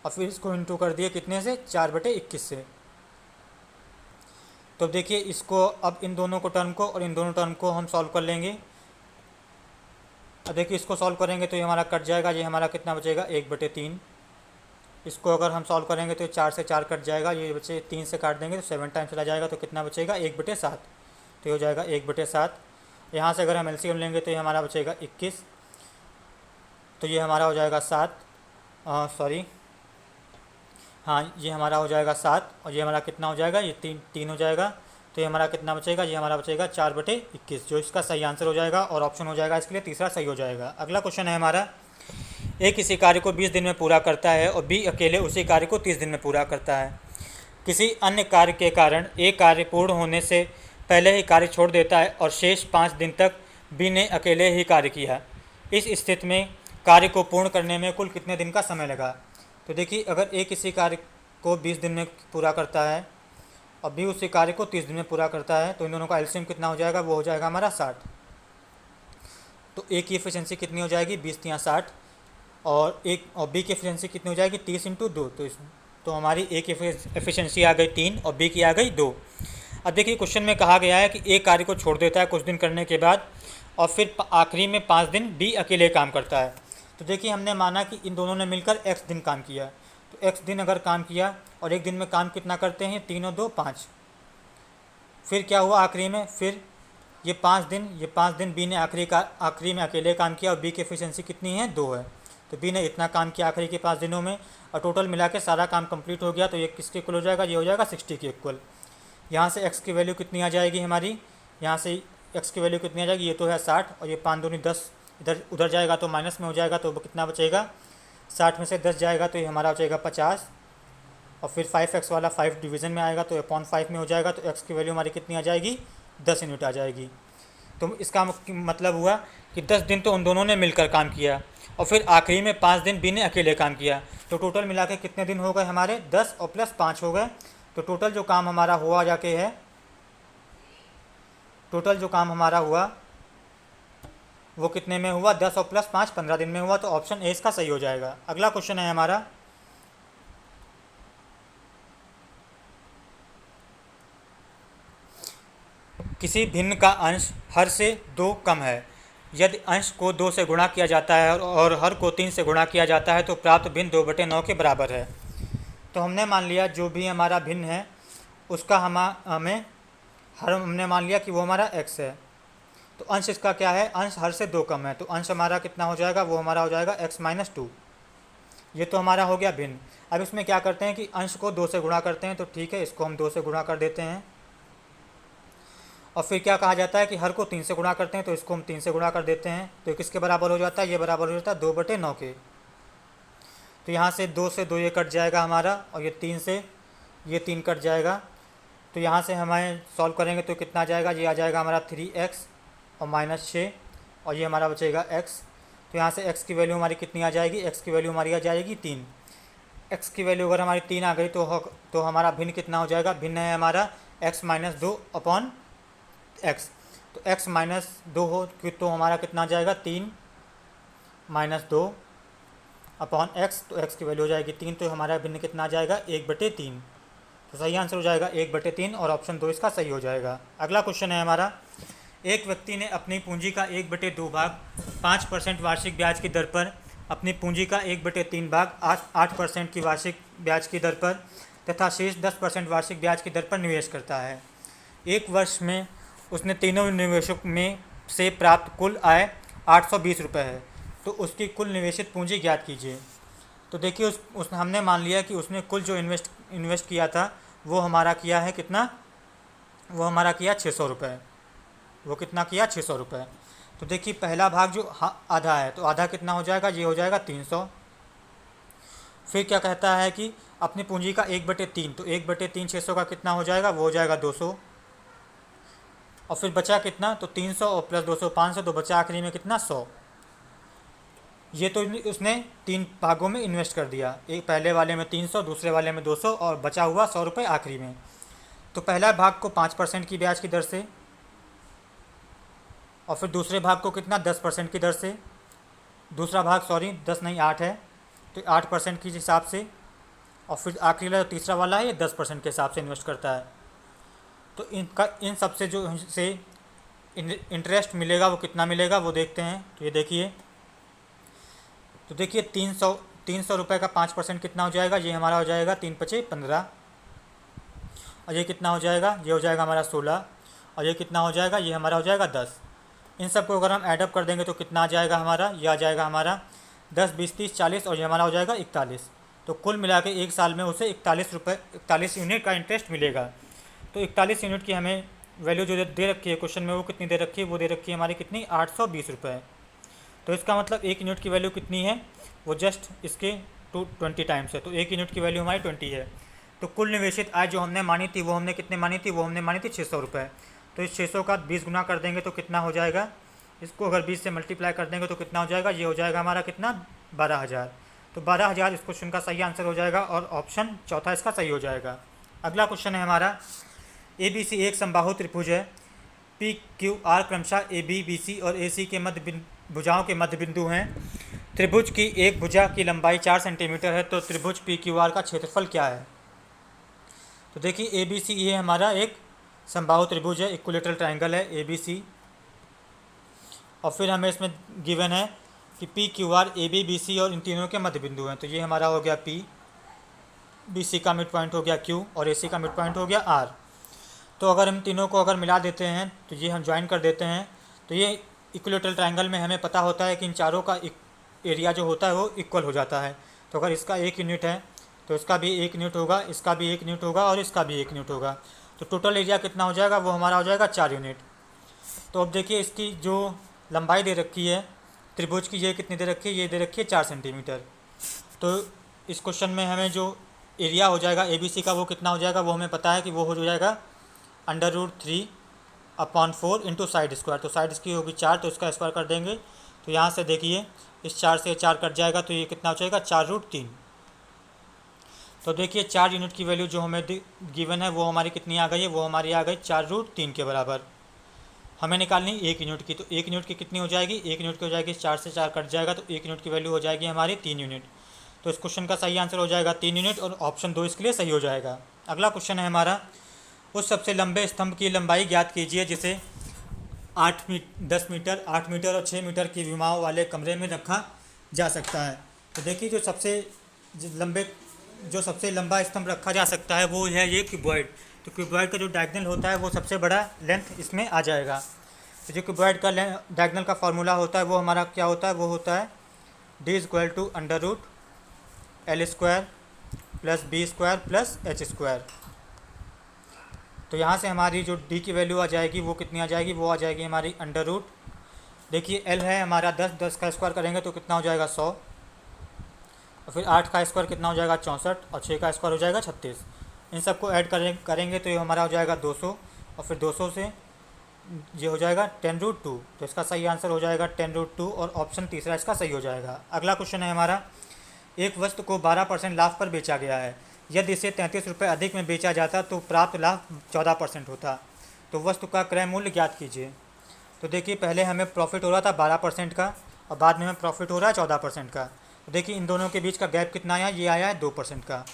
और फिर इसको इंटू कर दिए कितने से, 4/21 से। तो देखिए इसको अब इन दोनों को टर्म को और इन दोनों टर्म को हम सॉल्व कर लेंगे। अब देखिए इसको सॉल्व करेंगे तो ये हमारा कट जाएगा, ये हमारा कितना बचेगा, 1/3। इसको अगर हम सॉल्व करेंगे तो 4 से 4 कट जाएगा, ये बचे 3 से काट देंगे तो 7 टाइम चला जाएगा तो कितना बचेगा, 1/7। तो ये हो जाएगा 1/7। यहाँ से अगर हम एलसीएम लेंगे तो ये हमारा बचेगा 21, तो ये हमारा हो जाएगा 7, सॉरी हाँ ये हमारा हो जाएगा 7, और ये हमारा कितना हो जाएगा, ये 3 हो जाएगा। तो ये हमारा कितना बचेगा, ये हमारा बचेगा 4/21, जो इसका सही आंसर हो जाएगा और ऑप्शन हो जाएगा इसके लिए तीसरा सही हो जाएगा। अगला क्वेश्चन है हमारा, ए किसी कार्य को 20 दिन में पूरा करता है और बी अकेले उसी कार्य को 30 दिन में पूरा करता है। किसी अन्य कार्य के कारण ए कार्य पूर्ण होने से पहले ही कार्य छोड़ देता है और शेष 5 दिन तक बी ने अकेले ही कार्य किया। इस स्थिति में कार्य को पूर्ण करने में कुल कितने दिन का समय लगा। तो देखिए, अगर ए किसी कार्य को 20 दिन में पूरा करता है और बी उसी कार्य को 30 दिन में पूरा करता है, तो इन दोनों का एलसीएम कितना हो जाएगा, वो हो जाएगा हमारा 60। तो ए की एफिशिएंसी कितनी हो जाएगी, 20×60, और बी की एफिशिएंसी कितनी हो जाएगी, 30×2। तो हमारी ए की एफिशिएंसी आ गई 3 और बी की आ गई 2। अब देखिए, क्वेश्चन में कहा गया है कि ए कार्य को छोड़ देता है कुछ दिन करने के बाद और फिर आखिरी में 5 दिन बी अकेले काम करता है। तो देखिए, हमने माना कि इन दोनों ने मिलकर x दिन काम किया, तो x दिन अगर काम किया और एक दिन में काम कितना करते हैं, 3 और 2 5। फिर क्या हुआ आखिरी में, फिर ये 5 दिन बी ने आखिरी में अकेले काम किया और बी की एफिशिएंसी कितनी है, 2 है। तो बी ने इतना काम किया आखिरी के 5 दिनों में और टोटल मिला के सारा काम कंप्लीट हो गया। तो ये किसके इक्वल हो जाएगा, ये हो जाएगा 60 के इक्वल। यहाँ से x की वैल्यू कितनी आ जाएगी हमारी, यहाँ से x की वैल्यू कितनी आ जाएगी, ये तो है 60 और ये 5 दूनी 10, इधर उधर जाएगा तो माइनस में हो जाएगा, तो कितना बचेगा, 60 में से 10 जाएगा तो ये हमारा हो जाएगा 50, और फिर 5x वाला 5 डिवीज़न में आएगा तो 5 में हो जाएगा। तो x की वैल्यू हमारी कितनी आ जाएगी, 10 यूनिट आ जाएगी। तो इसका मतलब हुआ कि 10 दिन तो उन दोनों ने मिलकर काम किया और फिर आखिरी में 5 दिन बी ने अकेले काम किया। तो टोटल मिला के कितने दिन हो गए हमारे, 10 और प्लस 5 हो गए। तो टोटल जो काम हमारा हुआ जाके है, टोटल जो काम हमारा हुआ वो कितने में हुआ, 10 और प्लस 5 15 दिन में हुआ। तो ऑप्शन ए इसका सही हो जाएगा। अगला क्वेश्चन है हमारा, किसी भिन्न का अंश हर से 2 कम है। यदि अंश को 2 से गुणा किया जाता है और हर को 3 से गुणा किया जाता है तो प्राप्त भिन्न 2/9 के बराबर है। तो हमने मान लिया जो भी हमारा भिन्न है उसका हमने मान लिया कि वो हमारा x है। तो अंश इसका क्या है, अंश हर से 2 कम है, तो अंश हमारा कितना हो जाएगा, वो हमारा हो जाएगा x-2। ये तो हमारा हो गया भिन्न। अब इसमें क्या करते हैं कि अंश को 2 से गुणा करते हैं, तो ठीक है, इसको हम 2 से गुणा कर देते हैं। और फिर क्या कहा जाता है कि हर को 3 से गुणा करते हैं, तो इसको हम 3 से गुणा कर देते हैं। तो किसके बराबर हो जाता है, ये बराबर हो जाता है 2/9 के। तो यहाँ से 2 से 2 ये कट जाएगा हमारा, और ये 3 से ये 3 कट जाएगा। तो यहाँ से हमें सॉल्व करेंगे तो कितना आ जाएगा, ये आ जाएगा हमारा 3x और -6, और ये हमारा बचेगा x। तो यहाँ से x की वैल्यू हमारी कितनी आ जाएगी, x की वैल्यू हमारी आ जाएगी 3। x की वैल्यू अगर हमारी 3 आ गई तो हमारा भिन्न कितना हो जाएगा, भिन्न है हमारा x-2/x। तो x-2 हो तो हमारा कितना आ जाएगा, 3 - 2/x। तो x की वैल्यू हो जाएगी 3, तो हमारा भिन्न कितना आ जाएगा, 1/3। तो सही आंसर हो जाएगा 1/3 और ऑप्शन 2 इसका सही हो जाएगा। अगला क्वेश्चन है हमारा, एक व्यक्ति ने अपनी पूंजी का 1/2 भाग 5% वार्षिक ब्याज की दर पर, अपनी पूंजी का 1/3 भाग 8% की वार्षिक ब्याज की दर पर तथा शेष 10% वार्षिक ब्याज की दर पर निवेश करता है। एक वर्ष में उसने तीनों निवेशों में से प्राप्त कुल आय 820 रुपये है। तो उसकी कुल निवेशित पूंजी ज्ञात कीजिए। तो देखिए, हमने मान लिया कि उसने कुल जो इन्वेस्ट किया था वो हमारा किया है कितना, वो हमारा किया 600 रुपये। वो कितना किया, 600 रुपये। तो देखिए, पहला भाग जो आधा है, तो आधा कितना हो जाएगा, ये हो जाएगा 300। फिर क्या कहता है कि अपनी पूंजी का 1/3, तो 1/3 600 का कितना हो जाएगा, वो हो जाएगा 200। और फिर बचा कितना, तो 300 और प्लस 200 500, तो बचा आखिरी में कितना, 100। ये तो उसने 3 भागों में इन्वेस्ट कर दिया, एक पहले वाले में 300, दूसरे वाले में 200 और बचा हुआ 100 रुपये आखिरी में। तो पहला भाग को 5% की ब्याज की दर से, और फिर दूसरे भाग को कितना, 10% की दर से, दूसरा भाग 10 नहीं 8 है, तो 8% के हिसाब से, और फिर आखिरी वाला तीसरा वाला है ये 10% के हिसाब से इन्वेस्ट करता है। तो इन सब से जो से इंटरेस्ट मिलेगा वो कितना मिलेगा वो देखते हैं। तो ये देखिए, तो देखिए 300 रुपये का 5% कितना हो जाएगा, ये हमारा हो जाएगा 3×5 = 15, और ये कितना हो जाएगा, ये हो जाएगा हमारा 16, और ये कितना हो जाएगा, ये हमारा हो जाएगा 10। इन सबको अगर हम ऐडअप कर देंगे तो कितना आ जाएगा हमारा, ये आ जाएगा हमारा 10, 20, 30, 40 और ये हमारा हो जाएगा 41। तो कुल मिला के एक साल में उसे 41 यूनिट का इंटरेस्ट मिलेगा। तो 41 यूनिट की हमें वैल्यू जो दे रखी है क्वेश्चन में, वो कितनी दे रखी है, वो दे रखी है हमारी कितनी, 820 रुपये। तो इसका मतलब एक यूनिट की वैल्यू कितनी है, वो जस्ट इसके 20 टाइम्स है। तो एक यूनिट की वैल्यू हमारी 20 है। तो कुल निवेशित आय जो हमने मानी थी वो हमने कितने मानी थी, वो हमने मानी थी 600 रुपये। तो इस 600 का 20 गुना कर देंगे तो कितना हो जाएगा, इसको अगर 20 से मल्टीप्लाई कर देंगे तो कितना हो जाएगा, ये हो जाएगा हमारा कितना, 12,000। तो 12,000 इस क्वेश्चन का सही आंसर हो जाएगा और ऑप्शन चौथा इसका सही हो जाएगा। अगला क्वेश्चन है हमारा, ए बी सी एक समबाहु त्रिभुज है, पी क्यू आर क्रमशः ए बी बी सी और ए सी के मध्य भुजाओं के मध्य बिंदु हैं। त्रिभुज की एक भुजा की लंबाई 4 सेंटीमीटर है, तो त्रिभुज पी क्यू आर का क्षेत्रफल क्या है। तो देखिए ए बी सी ये हमारा एक समबाहु त्रिभुज है, इक्विलेटरल ट्रायंगल है ए बी सी। और फिर हमें इसमें गिवन है कि P Q R A B B C और इन तीनों के मध्य बिंदु हैं। तो ये हमारा हो गया पी, बी सी का मिड पॉइंट हो गया क्यू और ए सी का मिड पॉइंट हो गया आर। तो अगर हम तीनों को अगर मिला देते हैं तो ये हम ज्वाइन कर देते हैं, तो ये इक्विलेटरल ट्रायंगल में हमें पता होता है कि इन चारों का एरिया जो होता है वो इक्वल हो जाता है। तो अगर इसका 1 यूनिट है तो इसका भी 1 यूनिट होगा, इसका भी 1 यूनिट होगा और इसका भी 1 यूनिट होगा। तो टोटल एरिया कितना हो जाएगा, वो हमारा हो जाएगा 4 यूनिट। तो अब देखिए इसकी जो लंबाई दे रखी है त्रिभुज की, ये कितनी दे रखी है, ये दे रखी है 4 सेंटीमीटर। तो इस क्वेश्चन में हमें जो एरिया हो जाएगा ए बी सी का वो कितना हो जाएगा, वो हमें पता है कि वो हो जाएगा √3/4 इंटू साइड स्क्वायर। तो साइड इसकी होगी 4, तो इसका स्क्वायर कर देंगे। तो यहाँ से देखिए इस 4 से 4 कट जाएगा, तो ये कितना हो जाएगा, 4√3। तो देखिए 4 यूनिट की वैल्यू जो हमें गिवन है वो हमारी कितनी आ गई है, वो हमारी आ गई 4√3 के बराबर। हमें निकालनी 1 यूनिट की, तो 1 यूनिट की कितनी हो जाएगी, 1 यूनिट की हो जाएगी 4 से 4 कट जाएगा, तो 1 यूनिट की वैल्यू हो जाएगी हमारी 3 यूनिट। तो इस क्वेश्चन का सही आंसर हो जाएगा 3 यूनिट और ऑप्शन 2 इसके लिए सही हो जाएगा। अगला क्वेश्चन है हमारा, उस सबसे लंबे स्तंभ की लंबाई ज्ञात कीजिए जिसे 10 मीटर, 8 मीटर और 6 मीटर की विमाओं वाले कमरे में रखा जा सकता है। तो देखिए जो सबसे लंबा स्तंभ रखा जा सकता है वो है ये क्यूबॉइड। तो क्यूबॉइड का जो डायगोनल होता है वो सबसे बड़ा लेंथ इसमें आ जाएगा। तो जो क्यूबॉइड का डायगोनल का फार्मूला होता है वो हमारा क्या होता है, वो होता है D = √L² + B² + H²। तो यहाँ से हमारी जो D की वैल्यू आ जाएगी वो कितनी आ जाएगी, वो आ जाएगी हमारी √। देखिए L है हमारा 10, 10 का स्क्वायर करेंगे तो कितना हो जाएगा 100, और फिर 8 का स्क्वायर कितना हो जाएगा 64, और 6 का स्क्वायर हो जाएगा 36। इन सबको ऐड करेंगे तो ये हमारा हो जाएगा 200, और फिर 200 से ये हो जाएगा 10√2। तो इसका सही आंसर हो जाएगा 10√2 और ऑप्शन तीसरा इसका सही हो जाएगा। अगला क्वेश्चन है हमारा, एक वस्तु को 12% लाभ पर बेचा गया है, यदि इसे 33 रुपये अधिक में बेचा जाता तो प्राप्त लाभ 14% होता। तो वस्तु का क्रय मूल्य ज्ञात कीजिए। तो देखिए पहले हमें प्रॉफिट हो रहा था 12% का और बाद में हमें प्रॉफिट हो रहा है 14% का। तो देखिए इन दोनों के बीच का गैप कितना आया, ये आया है 2% का।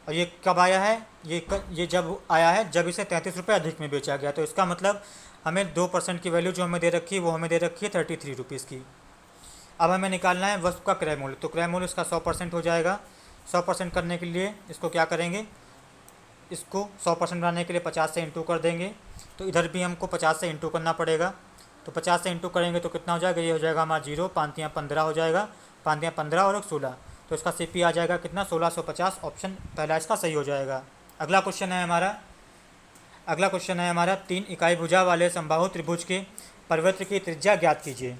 और ये कब आया है, ये जब आया है जब इसे 33 रुपये अधिक में बेचा गया। तो इसका मतलब हमें 2% की वैल्यू जो हमें दे रखी है वो हमें दे रखी है 33 रुपीज़ की। अब हमें निकालना है वस्तु का क्रय मूल्य। तो क्रय मूल्य इसका 100% हो जाएगा। 100% करने के लिए इसको क्या करेंगे, इसको 100% बनाने के लिए 50 से इंटू कर देंगे। तो इधर भी हमको 50 से इंटू करना पड़ेगा। तो 50 से इंटू करेंगे तो कितना हो जाएगा, ये हो जाएगा हमारा 0, 5 या 15 हो जाएगा, 5 या 15 और 16। तो इसका CP आ जाएगा कितना, 1650। ऑप्शन पहला इसका सही हो जाएगा। अगला क्वेश्चन है हमारा 3 इकाई भुजा वाले समबाहु त्रिभुज के परिवृत्त की त्रिज्या ज्ञात कीजिए।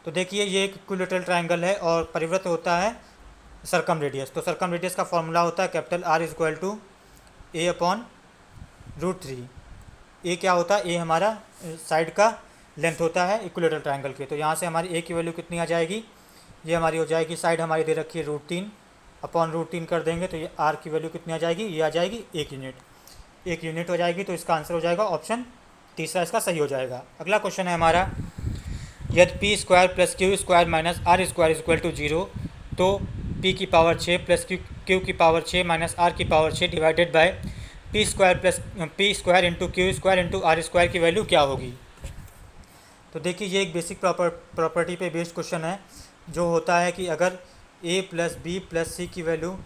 तो देखिए ये एक इक्विलेटरल ट्रायंगल है और परिवृत्त होता है सर्कम रेडियस। तो सर्कम रेडियस का फॉर्मूला होता है R = A/√3। ए क्या होता है, ए हमारा साइड का लेंथ होता है इक्विलेटरल ट्रायंगल के। तो यहाँ से हमारी ए की वैल्यू कितनी आ जाएगी, ये हमारी हो जाएगी, साइड हमारी दे रखी है √3/√3 कर देंगे तो ये आर की वैल्यू कितनी आ जाएगी, ये आ जाएगी 1 यूनिट। 1 यूनिट हो जाएगी। तो इसका आंसर हो जाएगा ऑप्शन तीसरा इसका सही हो जाएगा। अगला क्वेश्चन है हमारा, यदि P² + Q² - R² = 0 तो P की पावर 6 + Q की पावर 6 - R की power 6 divided by P² × Q² × R² की वैल्यू क्या होगी। तो देखिए ये एक बेसिक प्रॉपर्टी पे बेस्ड क्वेश्चन है जो होता है कि अगर A + B + C की वैल्यू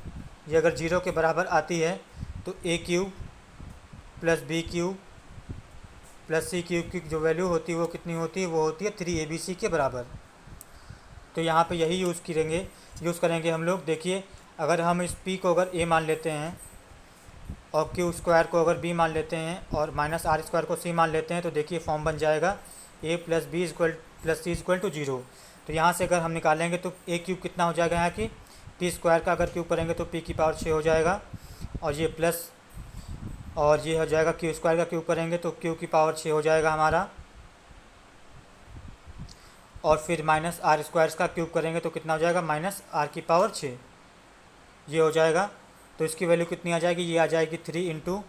ये अगर 0 के बराबर आती है तो A³ + B³ प्लस सी क्यूब की जो वैल्यू होती है वो कितनी होती है, वो होती है 3 ABC के बराबर। तो यहाँ पे यही यूज़ करेंगे हम लोग। देखिए अगर हम इस p को अगर a मान लेते हैं और क्यू स्क्वायर को अगर b मान लेते हैं और माइनस आर स्क्वायर को c मान लेते हैं, तो देखिए फॉर्म बन जाएगा a plus B plus C equal to 0। तो यहाँ से अगर हम निकालेंगे तो a क्यूब कितना हो जाएगा यहाँ की, p स्क्वायर का अगर क्यूब करेंगे तो p की पावर 6 हो जाएगा, और ये प्लस और ये हो जाएगा क्यू स्क्वायर का क्यूब करेंगे तो क्यू की पावर 6 हो जाएगा हमारा, और फिर माइनस आर स्क्वायर का क्यूब करेंगे तो कितना हो जाएगा, माइनस आर की पावर 6 ये हो जाएगा। तो इसकी वैल्यू कितनी आ जाएगी, ये आ जाएगी 3 इंटू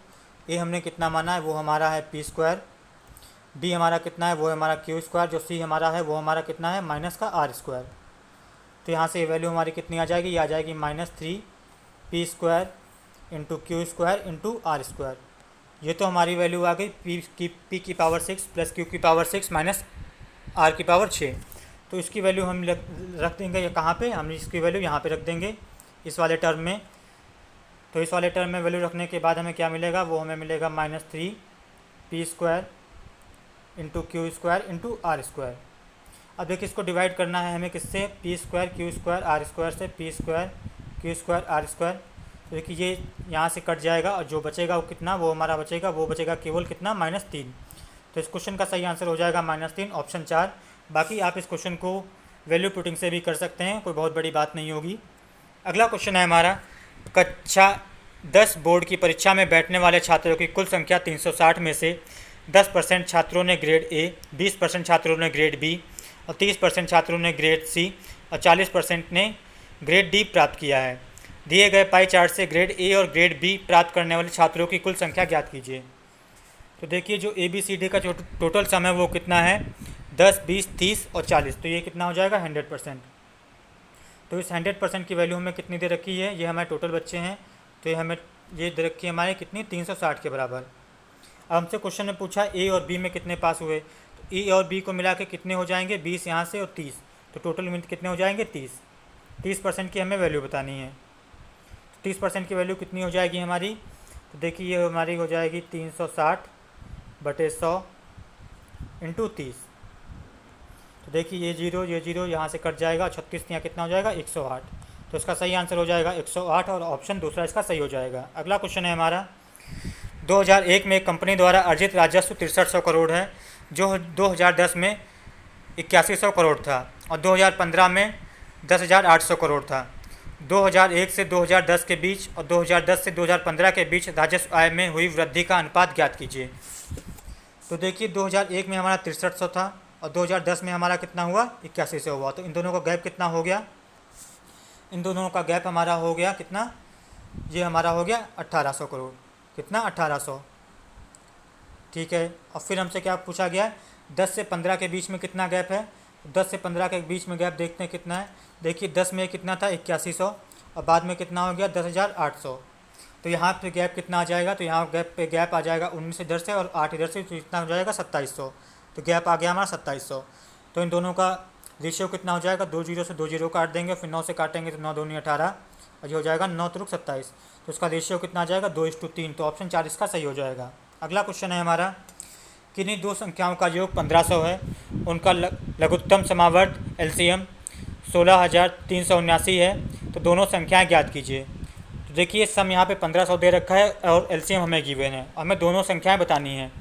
ए हमने कितना माना है वो हमारा है पी स्क्वायर, डी हमारा कितना है वो हमारा क्यू स्क्वायर, जो सी हमारा है वो हमारा कितना है माइनस का आर स्क्वायर। तो यहाँ से ये वैल्यू हमारी कितनी आ जाएगी, ये आ जाएगी -3 p² into Q square into R square. ये तो हमारी वैल्यू आ गई p की पावर 6 प्लस q की पावर 6 माइनस r की पावर 6। तो इसकी वैल्यू हम रख देंगे या कहाँ पे, हम इसकी वैल्यू यहाँ पे रख देंगे इस वाले टर्म में। तो इस वाले टर्म में वैल्यू रखने के बाद हमें क्या मिलेगा, वो हमें मिलेगा -3 p² into Q square into R square. अब देखिए इसको डिवाइड करना है हमें किससे, p² q² r स्क्वायर से, p² q² r स्क्वायर। तो देखिए ये यहाँ से कट जाएगा और जो बचेगा वो कितना, वो हमारा बचेगा, वो बचेगा केवल कितना -3। तो इस क्वेश्चन का सही आंसर हो जाएगा -3 ऑप्शन 4। बाकी आप इस क्वेश्चन को वैल्यू पुटिंग से भी कर सकते हैं, कोई बहुत बड़ी बात नहीं होगी। अगला क्वेश्चन है हमारा, कक्षा 10 बोर्ड की परीक्षा में बैठने वाले छात्रों की कुल संख्या 360 में से 10% छात्रों ने ग्रेड ए, 20% छात्रों ने ग्रेड बी और 30% छात्रों ने ग्रेड सी और 40% ने ग्रेड डी प्राप्त किया है। दिए गए पाई चार्ट से ग्रेड ए और ग्रेड बी प्राप्त करने वाले छात्रों की कुल संख्या ज्ञात कीजिए। तो देखिए जो ए बी सी डी का जो टोटल सम है वो कितना है, 10, 20, 30 और 40। तो ये कितना हो जाएगा 100%। तो इस 100% की वैल्यू हमें कितनी दे रखी है, ये हमारे टोटल बच्चे हैं, तो ये हमें ये दे रखी है हमारे कितनी 360 के बराबर। अब हमसे क्वेश्चन में पूछा ए और बी में कितने पास हुए, तो ए और बी को मिला के कितने हो जाएंगे, 20 यहाँ से और 30, तो टोटल में कितने हो जाएंगे 30% की हमें वैल्यू बतानी है। 30% की वैल्यू कितनी हो जाएगी हमारी, तो देखिए ये हमारी हो जाएगी 360/100 इंटू 30। तो देखिए ये जीरो यहाँ से कट जाएगा, 36 यहाँ कितना हो जाएगा 108। तो इसका सही आंसर हो जाएगा 108 और ऑप्शन दूसरा इसका सही हो जाएगा। अगला क्वेश्चन है हमारा, 2001 में कंपनी द्वारा अर्जित राजस्व 6300 करोड़ है, जो 2010 में 8100 करोड़ था और 2015 में 10,800 करोड़ था। 2001 से 2010 के बीच और 2010 से 2015 के बीच राजस्व आय में हुई वृद्धि का अनुपात ज्ञात कीजिए। तो देखिए 2001 में हमारा 6300 था और 2010 में हमारा कितना हुआ 8100 हुआ। तो इन दोनों का गैप कितना हो गया, इन दोनों का गैप हमारा हो गया कितना, ये हमारा हो गया 1800 करोड़, कितना 1800। ठीक है, और फिर हमसे क्या पूछा गया, 10 से 15 के बीच में कितना गैप है, 10 से 15 के बीच में गैप देखते हैं कितना है। देखिए 10 में कितना था 8100 और बाद में कितना हो गया 10,800। तो यहाँ पे गैप कितना आ जाएगा, तो यहाँ गैप आ जाएगा 19 इधर से और 8 इधर से, तो इतना हो जाएगा 2700। तो गैप आ गया हमारा 2700। तो इन दोनों का रेशियो कितना हो जाएगा, 2 0 से 2 0 काट देंगे, फिर 9 से काटेंगे तो 9 दूनी 18 और ये हो जाएगा 9 त्रिक 27। तो इसका रेशियो कितना आ जाएगा 2:3। तो ऑप्शन 4 इसका सही हो जाएगा। अगला क्वेश्चन है हमारा, किन्हीं दो संख्याओं का योग 1500 है, उनका लघुत्तम समावर्त LCM 16,379 है, तो दोनों संख्याएं ज्ञात कीजिए। तो देखिए सम यहाँ पे 1500 दे रखा है और LCM हमें गिवन है, हमें दोनों संख्याएं बतानी हैं।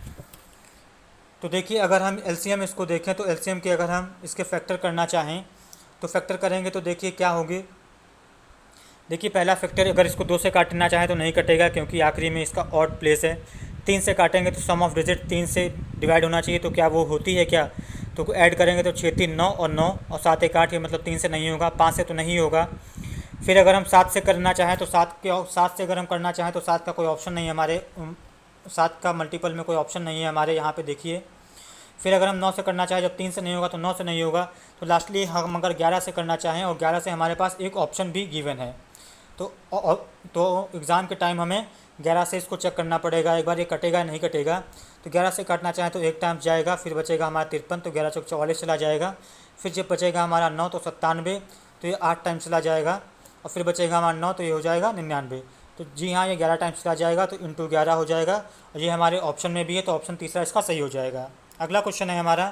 तो देखिए अगर हम LCM इसको देखें तो LCM के अगर हम इसके फैक्टर करना चाहें तो फैक्टर करेंगे तो देखिए क्या होगी। देखिए पहला फैक्टर अगर इसको 2 से काटना चाहें तो नहीं कटेगा क्योंकि आखिरी में इसका ऑड प्लेस है। 3 से काटेंगे तो सम ऑफ डिजिट 3 से डिवाइड होना चाहिए, तो क्या वो होती है क्या, तो ऐड करेंगे तो 6 3 9 और 9 और 7 1 8, ये मतलब 3 से नहीं होगा, 5 से तो नहीं होगा। फिर अगर हम 7 से करना चाहें तो 7 से अगर हम करना चाहें तो 7 का कोई ऑप्शन नहीं है हमारे, 7 का मल्टीपल में कोई ऑप्शन नहीं है हमारे यहाँ पे देखिए। फिर अगर हम 9 से करना चाहें, जब 3 से नहीं होगा तो 9 से नहीं होगा, तो लास्टली हम अगर 11 से करना चाहें और 11 से हमारे पास एक ऑप्शन भी गिवन है, तो एग्ज़ाम के टाइम हमें 11 से इसको चेक करना पड़ेगा एक बार ये कटेगा नहीं कटेगा। तो 11 से काटना चाहें तो एक टाइम जाएगा, फिर बचेगा हमारा 53, तो 11 चौक 44 चला जाएगा। फिर जब बचेगा हमारा 9 तो 97, तो ये 8 टाइम चला जाएगा और फिर बचेगा हमारा 9, तो ये हो जाएगा 99। तो जी हाँ, ये 11 टाइम्स का आ जाएगा, तो इंटू 11 हो जाएगा, और ये हमारे ऑप्शन में भी है, तो ऑप्शन तीसरा इसका सही हो जाएगा। अगला क्वेश्चन है हमारा,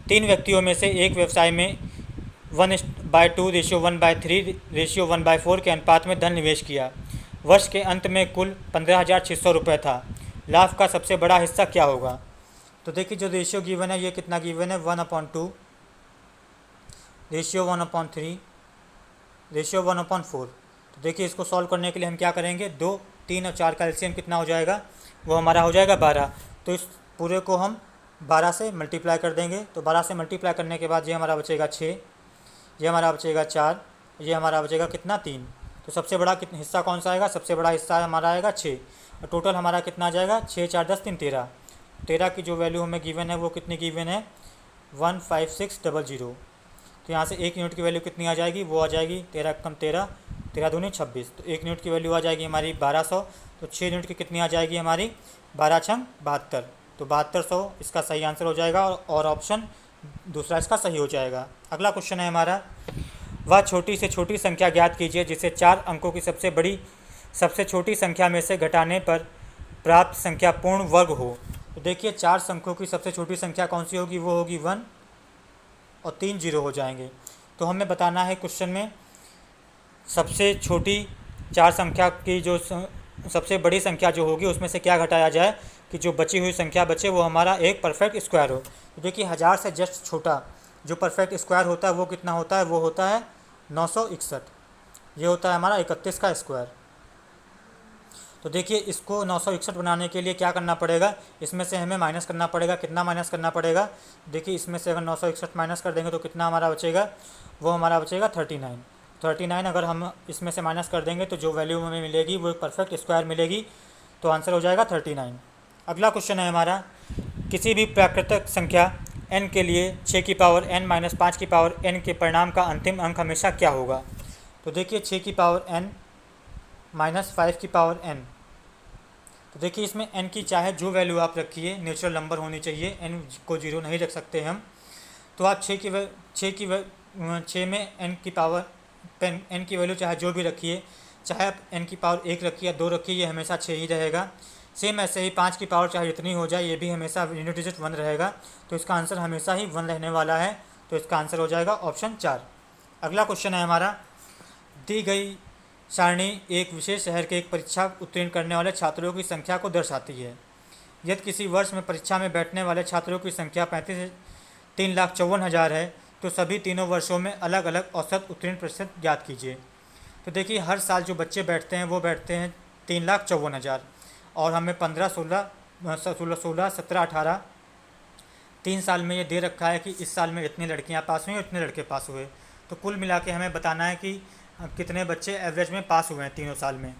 3 व्यक्तियों में से एक व्यवसाय में 1/2 रेशियो 1/3 रेशियो 1/4 के अनुपात में धन निवेश किया। वर्ष के अंत में कुल 15,600 रुपये था। लाभ का सबसे बड़ा हिस्सा क्या होगा? तो देखिए, जो रेशियो गिवन है ये कितना गिवन है, 1/2 रेशियो 1/3 रेशियो 1/4। तो देखिए, इसको सॉल्व करने के लिए हम क्या करेंगे, 2, 3 और 4 का एलसीएम कितना हो जाएगा, वो हमारा हो जाएगा 12। तो इस पूरे को हम 12 से मल्टीप्लाई कर देंगे। तो 12 से मल्टीप्लाई करने के बाद ये हमारा बचेगा 6, ये हमारा बचेगा 4, ये हमारा बचेगा कितना, 3। तो सबसे बड़ा कितना हिस्सा कौन सा आएगा, सबसे बड़ा हिस्सा हमारा आएगा 6। और टोटल हमारा कितना आ जाएगा, 6, 4, 10, 3, 13। 13 की जो वैल्यू हमें गिवन है वो कितनी गिवन है, 15600। तो यहाँ से 1 यूनिट की वैल्यू कितनी आ जाएगी, वो आ जाएगी 13 कम 13, 13 दूनी 26। तो 1 यूनिट की वैल्यू आ जाएगी हमारी 1200। तो 6 यूनिट की कितनी आ जाएगी हमारी, 12 छंग 72। तो 7200 इसका सही आंसर हो जाएगा, और ऑप्शन दूसरा इसका सही हो जाएगा। अगला क्वेश्चन है हमारा, वह छोटी से छोटी संख्या ज्ञात कीजिए जिसे 4 अंकों की सबसे छोटी संख्या में से घटाने पर प्राप्त संख्या पूर्ण वर्ग हो। तो देखिए, 4 अंकों की सबसे छोटी संख्या कौन सी होगी, वो होगी 1 और 3 जीरो हो जाएंगे। तो हमें बताना है क्वेश्चन में सबसे छोटी 4 संख्या की जो सबसे बड़ी संख्या जो होगी उसमें से क्या घटाया जाए कि जो बची हुई संख्या बचे वो हमारा एक परफेक्ट स्क्वायर हो। तो देखिए, 1000 से जस्ट छोटा जो परफेक्ट स्क्वायर होता है वो कितना होता है, वो होता है 961। ये होता है हमारा 31 का स्क्वायर। तो देखिए, इसको 961 बनाने के लिए क्या करना पड़ेगा, इसमें से हमें माइनस करना पड़ेगा। कितना माइनस करना पड़ेगा, देखिए इसमें से अगर 961 माइनस कर देंगे तो कितना हमारा बचेगा, वो हमारा बचेगा 39। 39 अगर हम इसमें से माइनस कर देंगे तो जो वैल्यू हमें मिलेगी वो एक परफेक्ट स्क्वायर मिलेगी। तो आंसर हो जाएगा 39। अगला क्वेश्चन है हमारा, किसी भी प्राकृतिक संख्या n के लिए 6 की पावर n - 5 की पावर n के परिणाम का अंतिम अंक हमेशा क्या होगा। तो देखिए, 6 की पावर n - 5 की पावर n। तो देखिए, इसमें n की चाहे जो वैल्यू आप रखिए, नेचुरल नंबर होनी चाहिए, n को 0 नहीं रख सकते हम। तो आप 6 में n की वैल्यू चाहे जो भी रखिए, चाहे आप n की पावर 1 रखिए या 2 रखिए, ये हमेशा 6 ही रहेगा। सेम ऐसे ही 5 की पावर चाहे जितनी हो जाए, ये भी हमेशा यूनिट डिजिट 1 रहेगा। तो इसका आंसर हमेशा ही 1 रहने वाला है। तो इसका आंसर हो जाएगा ऑप्शन 4। अगला क्वेश्चन है हमारा, दी गई सारणी एक विशेष शहर के एक परीक्षा उत्तीर्ण करने वाले छात्रों की संख्या को दर्शाती है। यदि किसी वर्ष में परीक्षा में बैठने वाले छात्रों की संख्या 3,54,000 है तो सभी तीनों वर्षों में अलग अलग औसत उत्तीर्ण प्रतिशत ज्ञात कीजिए। तो देखिए, हर साल जो बच्चे बैठते हैं वो बैठते हैं 3,54,000, और हमें 15, 16, 17, 18 3 साल में ये दे रखा है कि इस साल में इतनी लड़कियां पास हुई और इतने लड़के पास हुए। तो कुल मिला के हमें बताना है कि कितने बच्चे एवरेज में पास हुए हैं तीनों साल में।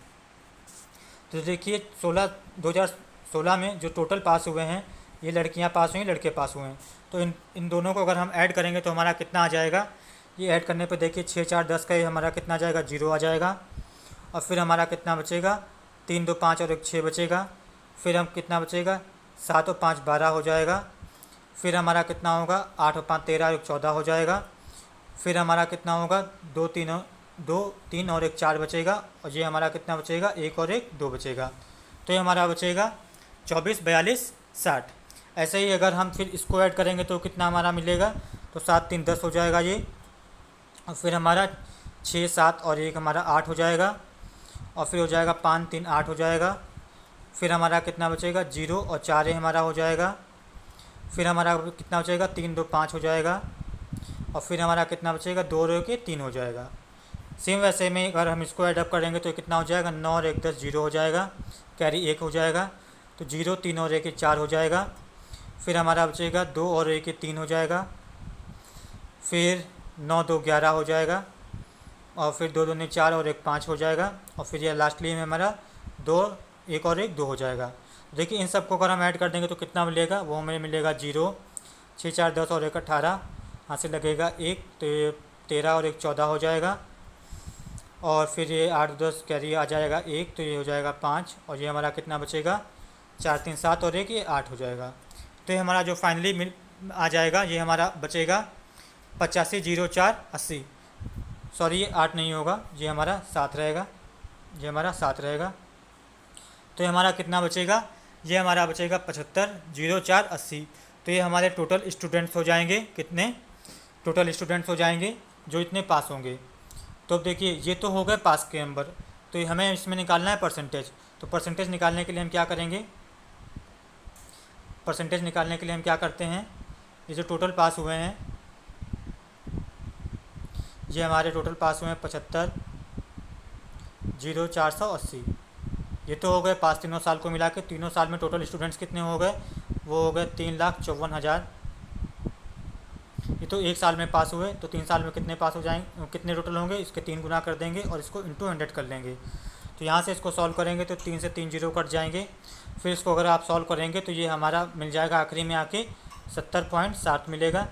तो देखिए, 2016 में जो टोटल पास हुए हैं, ये लड़कियां पास हुई, लड़के पास हुए हैं। तो इन दोनों को अगर हम ऐड करेंगे तो हमारा कितना आ जाएगा, ये ऐड करने पे देखिए 6, 4, 10 का ये हमारा कितना आ जाएगा, 0 आ जाएगा। और फिर हमारा कितना बचेगा, 3, 2, 5 और 1, 6 बचेगा। फिर हम कितना बचेगा, 7 और 5, 12 हो जाएगा। फिर हमारा कितना होगा, 8 और 5, 13 और 1, 14 हो जाएगा। फिर हमारा कितना होगा, 2, 3 और 1, 4 बचेगा। और ये हमारा कितना बचेगा, 1 और 1, 2 बचेगा। तो ये हमारा बचेगा 24, 42, 60। ऐसे ही अगर हम फिर इसको ऐड करेंगे तो कितना हमारा मिलेगा, तो 7, 3, 10 हो जाएगा ये। और फिर हमारा 6, 7 और 1 हमारा 8 हो जाएगा। और फिर हो जाएगा 5, 3, 8 हो जाएगा। फिर हमारा कितना बचेगा, 0 और 4 हमारा हो जाएगा। फिर हमारा कितना बचेगा, 3, 2, 5 हो जाएगा। और फिर हमारा कितना बचेगा, 2 और 1, 3 हो जाएगा। सेम वैसे में अगर हम इसको ऐडअप करेंगे तो कितना हो जाएगा, 9 और 1, 10, 0 हो जाएगा। कैरी 1 हो जाएगा। तो 0, 3 और 1, 4 हो जाएगा। फिर हमारा बचेगा 2 और 1, 3 हो जाएगा। फिर 9, 2, 11 हो जाएगा। और फिर 2, 2, 4 और 1, 5 हो जाएगा। और फिर यह लास्टली में हमारा 2, 1 और 1, 2 हो जाएगा। देखिए, इन सबको अगर हम ऐड कर देंगे तो कितना मिलेगा, वो हमें मिलेगा 0, 6, 4, 10 और 1, 18, यहाँ से लगेगा 1, तो ये 13 और 1, 14 हो जाएगा। और फिर ये 8, 10 कैरी आ जाएगा 1, तो ये हो जाएगा 5। और ये हमारा कितना बचेगा, 4, 3, 7 और 1, ये 8 हो जाएगा। तो ये हमारा जो फाइनली आ जाएगा, ये हमारा बचेगा 85, 0, 4, 80। सॉरी, ये 8 नहीं होगा, ये हमारा 7 रहेगा। ये हमारा 7 रहेगा। तो ये हमारा कितना बचेगा, ये हमारा बचेगा 75, 0 4 80। तो ये हमारे टोटल स्टूडेंट्स हो जाएंगे, कितने टोटल स्टूडेंट्स हो जाएंगे जो इतने पास होंगे। तो अब देखिए ये तो हो गए पास के नंबर, तो ये हमें इसमें निकालना है परसेंटेज। तो परसेंटेज निकालने के लिए हम क्या करेंगे, परसेंटेज निकालने के लिए हम क्या करते हैं, ये जो टोटल पास हुए हैं, ये हमारे टोटल पास हुए हैं 75, 0 480। ये तो हो गए पास तीनों साल को मिला के। तीनों साल में टोटल स्टूडेंट्स कितने हो गए, वो हो गए 3,54,000। ये तो एक साल में पास हुए, तो 3 साल में कितने पास हो जाएंगे, कितने टोटल होंगे, इसके 3 गुना कर देंगे और इसको इंटू 100 कर लेंगे। तो यहाँ से इसको सॉल्व करेंगे तो 3 से 3 जीरो कट जाएंगे। फिर इसको अगर आप सॉल्व करेंगे तो ये हमारा मिल जाएगा आखिरी में आके 70.7 मिलेगा,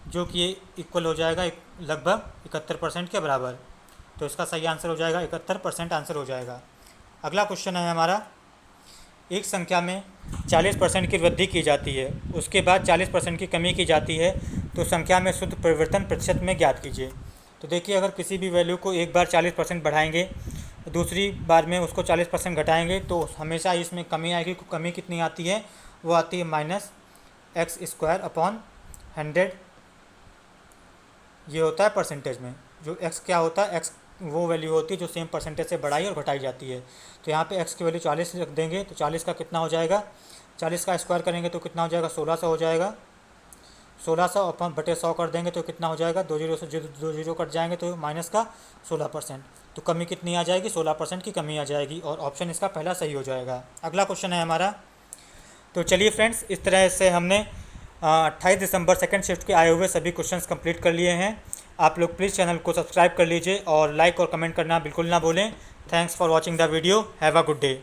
जो कि ये इक्वल हो जाएगा लगभग 71% के बराबर। तो इसका सही आंसर हो जाएगा 71% आंसर हो जाएगा। अगला क्वेश्चन है हमारा, एक संख्या में 40% की वृद्धि की जाती है, उसके बाद 40% की कमी की जाती है, तो संख्या में शुद्ध परिवर्तन प्रतिशत में ज्ञात कीजिए। तो देखिए अगर किसी भी वैल्यू को एक बार 40% बढ़ाएंगे, दूसरी बार में उसको 40% घटाएंगे, तो हमेशा इसमें कमी आएगी। कमी कितनी आती है, वो आती है -x² / 100। ये होता है परसेंटेज में, जो x क्या होता है, x वो वैल्यू होती है जो सेम परसेंटेज से बढ़ाई और घटाई जाती है। तो यहाँ पे x की वैल्यू 40 रख देंगे, तो 40 का कितना हो जाएगा, 40 का स्क्वायर करेंगे तो कितना हो जाएगा, 1600 हो जाएगा। 1600 अपन बटे 100 कर देंगे तो कितना हो जाएगा, 2 जीरो से 2 जीरो कट जाएंगे तो माइनस का 16%। तो कमी कितनी आ जाएगी, 16% की कमी आ जाएगी, और ऑप्शन इसका पहला सही हो जाएगा। अगला क्वेश्चन है हमारा। तो चलिए फ्रेंड्स, इस तरह से हमने 28 दिसंबर सेकंड शिफ्ट के आए हुए सभी क्वेश्चंस कंप्लीट कर लिए हैं। आप लोग प्लीज़ चैनल को सब्सक्राइब कर लीजिए और लाइक और कमेंट करना बिल्कुल ना भूलें। Thanks for watching the video. Have a good day.